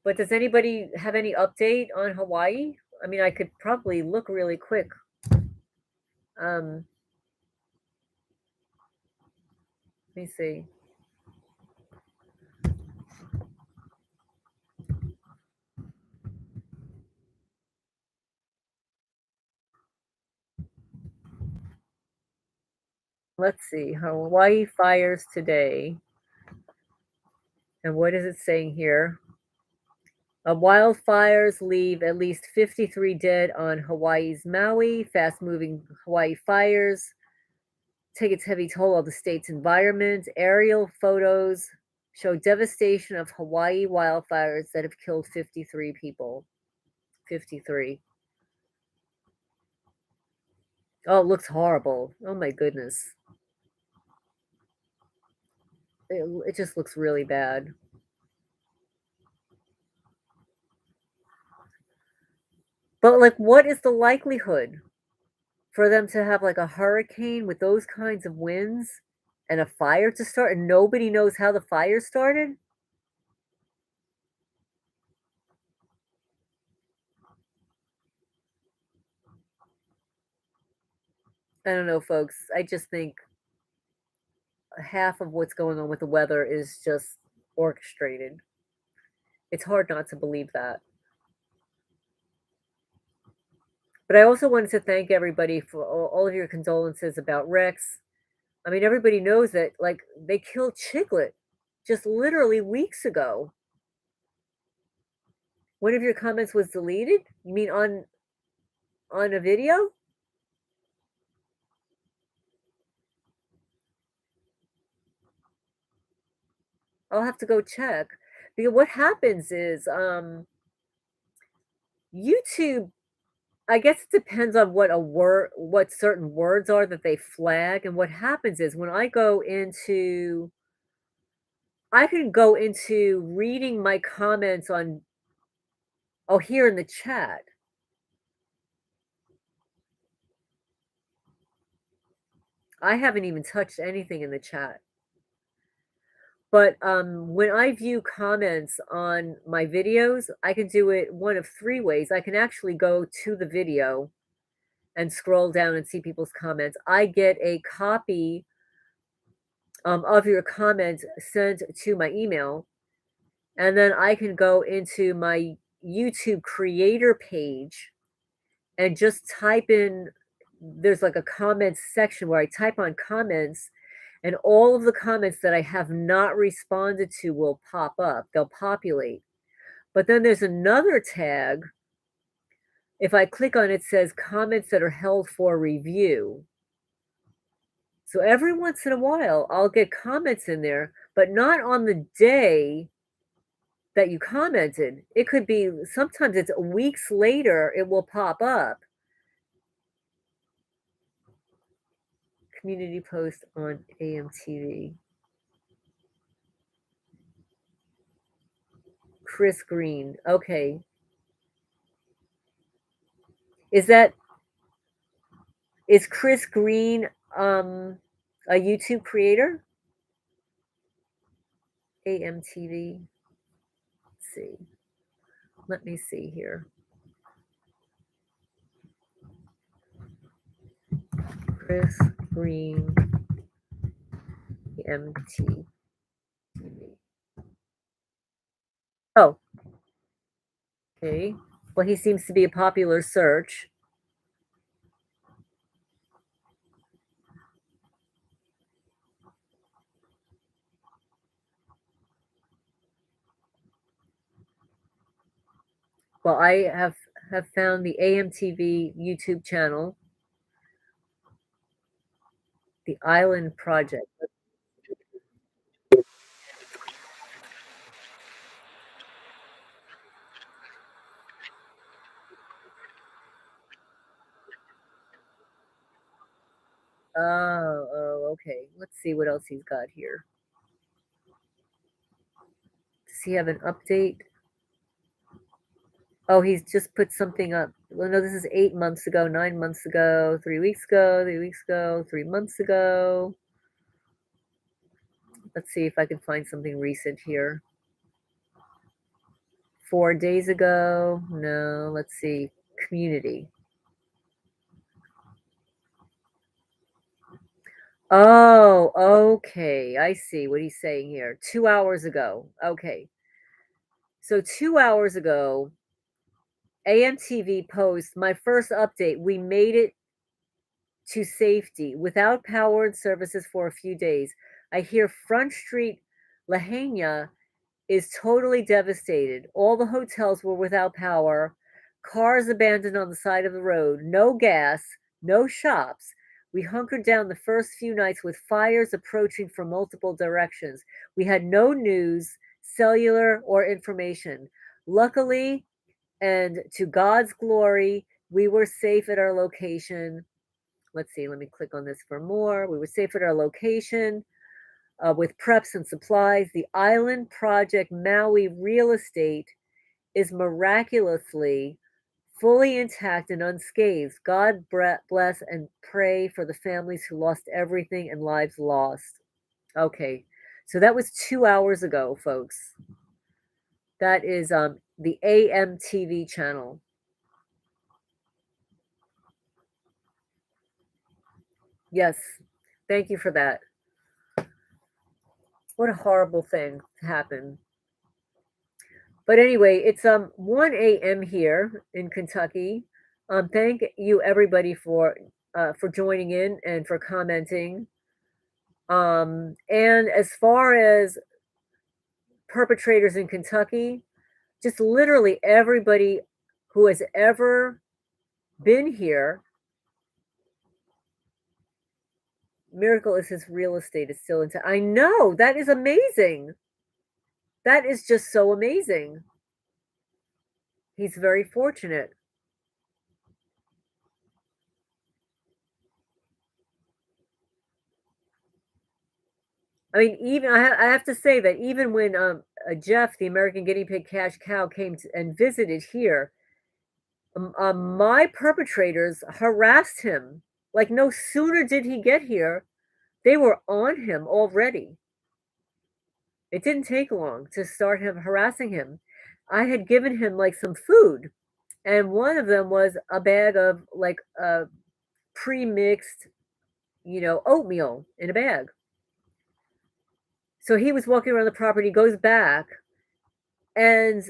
But does anybody have any update on Hawaii? I mean, I could probably look really quick. Um, Let me see. Let's see. Hawaii fires today. And what is it saying here? Wildfires leave at least 53 dead on Hawaii's Maui. Fast moving Hawaii fires take its heavy toll on the state's environment. Aerial photos show devastation of Hawaii wildfires that have killed 53 people. 53. Oh, it looks horrible. Oh my goodness. It just looks really bad. But like, what is the likelihood for them to have like a hurricane with those kinds of winds and a fire to start and nobody knows how the fire started? I don't know, folks. I just think half of what's going on with the weather is just orchestrated. It's hard not to believe that. But I also wanted to thank everybody for all of your condolences about Rex. I mean, everybody knows that, like, they killed Chiclet just literally weeks ago. One of your comments was deleted? You mean on a video? I'll have to go check. Because what happens is, YouTube, I guess it depends on what certain words are that they flag. And what happens is when I can go into reading my comments on, oh, here in the chat. I haven't even touched anything in the chat. But when I view comments on my videos, I can do it one of three ways. I can actually go to the video and scroll down and see people's comments. I get a copy of your comment sent to my email, and then I can go into my YouTube creator page and just type in. There's like a comments section where I type on comments, and all of the comments that I have not responded to will pop up. They'll populate. But then there's another tag. If I click on it, says comments that are held for review. So every once in a while, I'll get comments in there, but not on the day that you commented. It could be sometimes it's weeks later, it will pop up. Community post on AMTV. Chris Green. Okay. Is that is Chris Green a YouTube creator? AMTV. Let's see. Let me see here. Chris Green, MT. Oh, okay. Well, he seems to be a popular search. Well, I have found the AMTV YouTube channel, The Island Project. Oh, okay. Let's see what else he's got here. Does he have an update? Oh, he's just put something up. Well, no, this is 8 months ago, 9 months ago, 3 weeks ago, 3 weeks ago, 3 months ago. Let's see if I can find something recent here. 4 days ago. No, let's see. Community. Oh, okay. I see what he's saying here. 2 hours ago. Okay. So 2 hours ago, AMTV post my first update. We made it to safety without power and services for a few days. I hear Front Street, Lahaina is totally devastated. All the hotels were without power, cars abandoned on the side of the road, no gas, no shops. We hunkered down the first few nights with fires approaching from multiple directions. We had no news, cellular, or information. Luckily, and to God's glory, we were safe at our location. Let's see, let me click on this for more. We were safe at our location with preps and supplies. The Island Project Maui real estate is miraculously fully intact and unscathed. God bless and pray for the families who lost everything and lives lost. Okay, so that was 2 hours ago, folks. That is the AMTV channel. Yes, thank you for that. What a horrible thing to happen. But anyway, it's 1 a.m. here in Kentucky. Thank you everybody for joining in and for commenting. And as far as perpetrators in Kentucky, just literally everybody who has ever been here. Miracle is his real estate is still intact. I know, that is amazing. That is just so amazing. He's very fortunate. I mean, even I have to say that even when Jeff, the American Guinea Pig Cash Cow, came and visited here, my perpetrators harassed him. Like, no sooner did he get here, they were on him already. It didn't take long to start him harassing him. I had given him like some food, and one of them was a bag of like pre-mixed, oatmeal in a bag. So he was walking around the property, goes back, and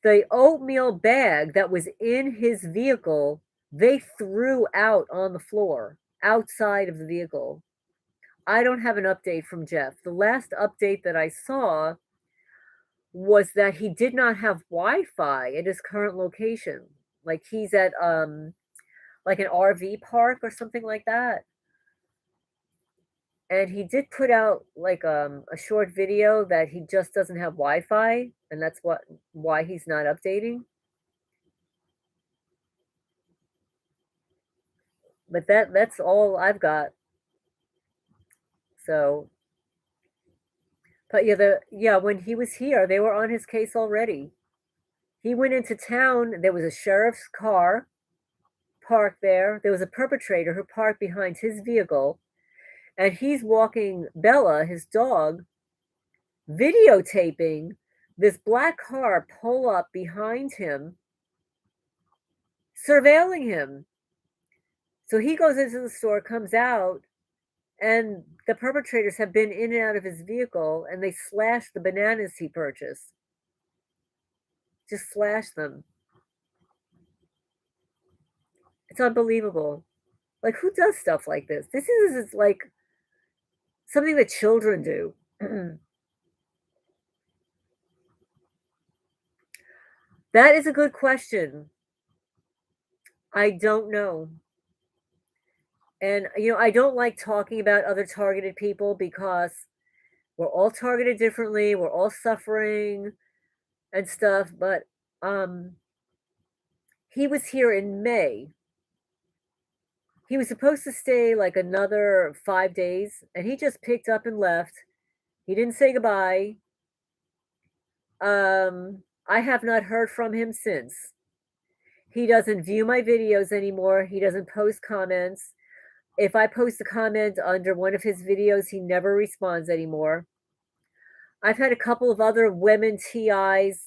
the oatmeal bag that was in his vehicle, they threw out on the floor outside of the vehicle. I don't have an update from Jeff. The last update that I saw was that he did not have Wi-Fi at his current location. Like he's at like an RV park or something like that. And he did put out like a short video that he just doesn't have Wi-Fi, and that's why he's not updating. But that's all I've got. So, but yeah, when he was here, they were on his case already. He went into town. There was a sheriff's car parked there. There was a perpetrator who parked behind his vehicle, and he's walking Bella, his dog, videotaping this black car pull up behind him, surveilling him. So he goes into the store, comes out, and the perpetrators have been in and out of his vehicle, and they slashed the bananas he purchased. Just slashed them. It's unbelievable. Like, who does stuff like this? This is like something that children do. That is a good question. I don't know. And, I don't like talking about other targeted people because we're all targeted differently. We're all suffering and stuff. But um, he was here in May. He was supposed to stay like another 5 days, and he just picked up and left. He didn't say goodbye. I have not heard from him since. He doesn't view my videos anymore. He doesn't post comments. If I post a comment under one of his videos, he never responds anymore. I've had a couple of other women TIs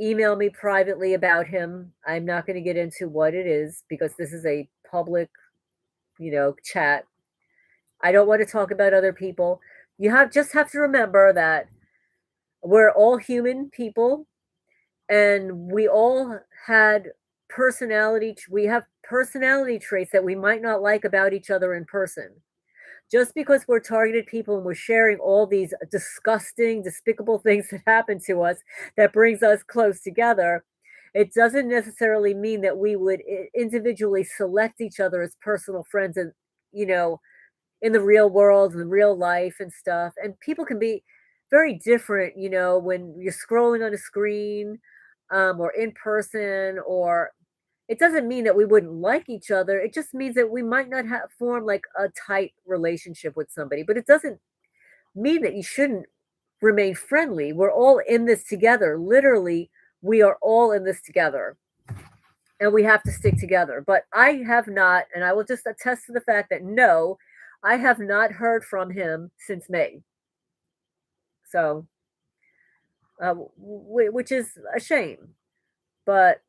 email me privately about him. I'm not going to get into what it is because this is a public, chat. I don't want to talk about other people. Just have to remember that we're all human people, and we have personality traits that we might not like about each other in person. Just because we're targeted people and we're sharing all these disgusting, despicable things that happen to us that brings us close together, it doesn't necessarily mean that we would individually select each other as personal friends and, you know, in the real world and real life and stuff. And people can be very different, when you're scrolling on a screen, or in person, or it doesn't mean that we wouldn't like each other. It just means that we might not have formed like a tight relationship with somebody, but it doesn't mean that you shouldn't remain friendly. We're all in this together. Literally, we are all in this together and we have to stick together. But I have not, and I will just attest to the fact that no, I have not heard from him since May. So, which is a shame. But,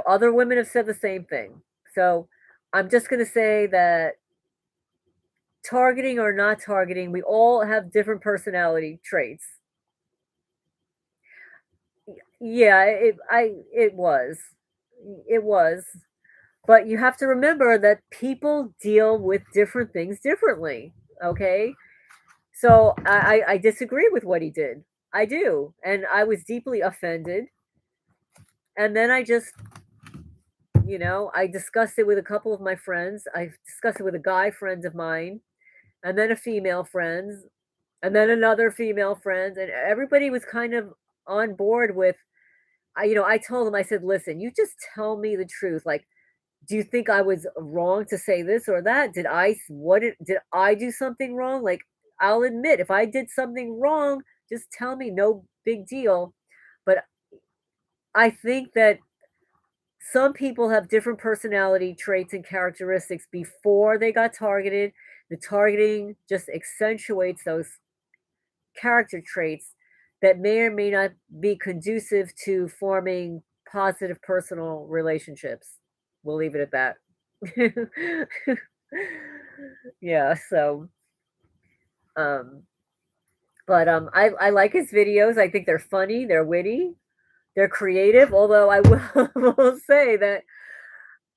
other women have said the same thing. So I'm just going to say that targeting or not targeting, we all have different personality traits. Yeah, it was, but you have to remember that people deal with different things differently. Okay, so I disagree with what he did. I do, and I was deeply offended. And then I discussed it with a couple of my friends. I discussed it with a guy friend of mine, and then a female friend, and then another female friend, and everybody was kind of on board with. I told him, I said, listen, you just tell me the truth. Like, do you think I was wrong to say this or that? Did I do something wrong? Like, I'll admit if I did something wrong, just tell me, no big deal. But I think that some people have different personality traits and characteristics before they got targeted. The targeting just accentuates those character traits that may or may not be conducive to forming positive personal relationships. We'll leave it at that. Yeah, so um I like his videos. I think they're funny, they're witty, they're creative, although I will, will say that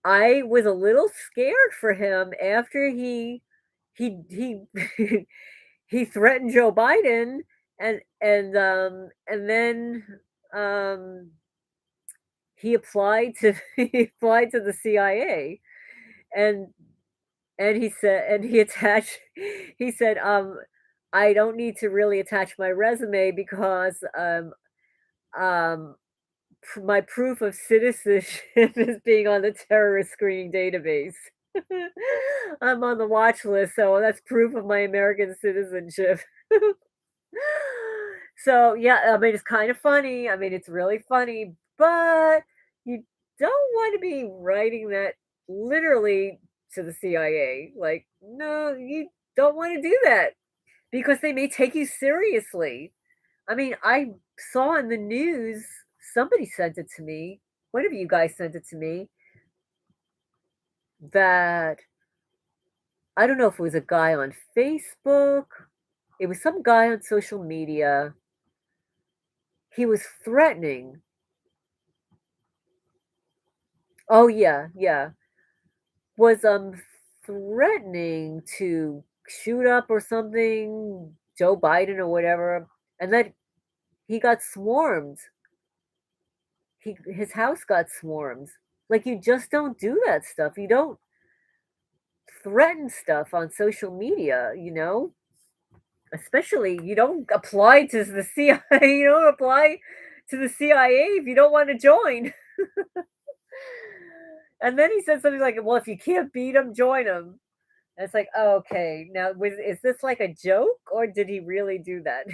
I was a little scared for him after he he threatened Joe Biden, and then um he applied to he applied to the CIA, and he said, and he attached, he said, I don't need to really attach my resume because um my proof of citizenship is being on the terrorist screening database. I'm on the watch list, so that's proof of my American citizenship. So, yeah, I mean, it's kind of funny. I mean, it's really funny, but you don't want to be writing that literally to the CIA. Like, no, you don't want to do that because they may take you seriously. I mean, I saw in the news, somebody sent it to me. One of you guys sent it to me that I don't know if it was a guy on Facebook. It was some guy on social media. He was threatening. Oh yeah, yeah. Was threatening to shoot up or something Joe Biden or whatever, and then he got swarmed. His house got swarmed. Like you just don't do that stuff. You don't threaten stuff on social media, you know? Especially you don't apply to the CIA, you don't apply to the CIA if you don't want to join. And then he said something like, "Well, if you can't beat them, join them." And it's like, oh, okay, now is this like a joke or did he really do that?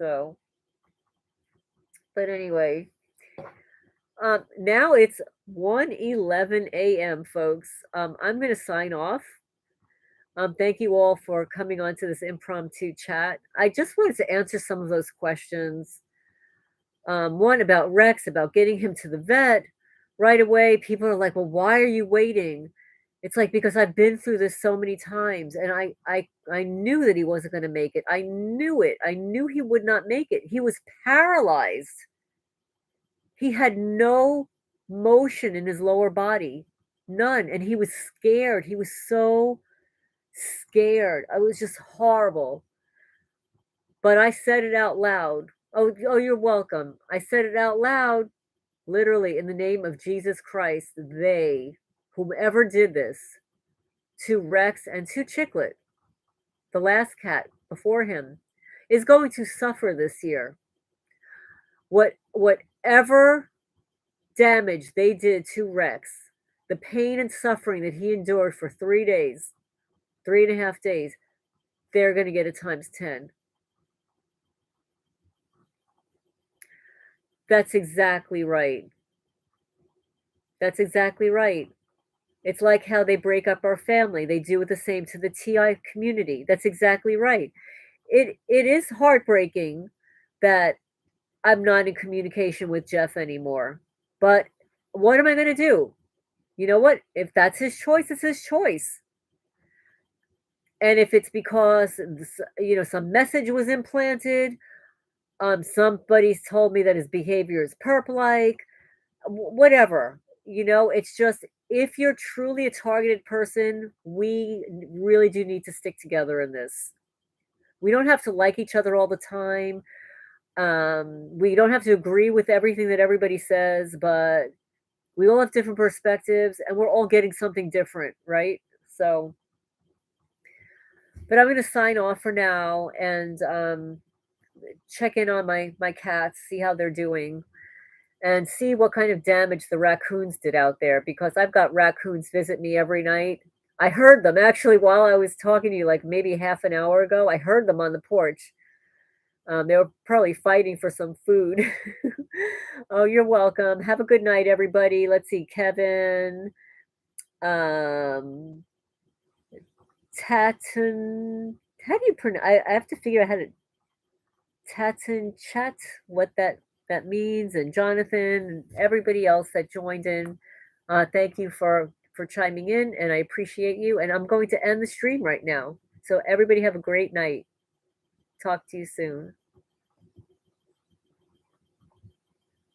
So, but anyway, now it's 1:11 a.m., folks. I'm gonna sign off. Thank you all for coming on to this impromptu chat. I just wanted to answer some of those questions. One about Rex, about getting him to the vet right away. People are like, "Well, why are you waiting?" It's like because I've been through this so many times, and I knew that he wasn't going to make it. I knew it. I knew he would not make it. He was paralyzed. He had no motion in his lower body, none, and he was scared. He was so scared. It was just horrible. But I said it out loud. Oh, you're welcome. I said it out loud, literally in the name of Jesus Christ. They, whomever did this, to Rex and to Chicklet, the last cat before him, is going to suffer this year. Whatever damage they did to Rex, the pain and suffering that he endured for 3 days, 3.5 days, they're going to get it times 10. That's exactly right. That's exactly right. It's like how they break up our family. They do it the same to the TI community. That's exactly right. It is heartbreaking that I'm not in communication with Jeff anymore. But what am I going to do? You know what? If that's his choice, it's his choice. And if it's because some message was implanted, somebody's told me that his behavior is perp-like, whatever. It's just if you're truly a targeted person, we really do need to stick together in this. We don't have to like each other all the time. We don't have to agree with everything that everybody says, but we all have different perspectives and we're all getting something different, right? So, but I'm going to sign off for now and check in on my cats, see how they're doing, and see what kind of damage the raccoons did out there because I've got raccoons visit me every night. I heard them actually while I was talking to you, like maybe half an hour ago. I heard them on the porch. They were probably fighting for some food. Oh, you're welcome. Have a good night, everybody. Let's see, Kevin, um, Tatton. How do you pronounce? I have to figure out how to Tatton chat what that means, and Jonathan and everybody else that joined in. Thank you for chiming in, and I appreciate you. And I'm going to end the stream right now. So everybody have a great night. Talk to you soon.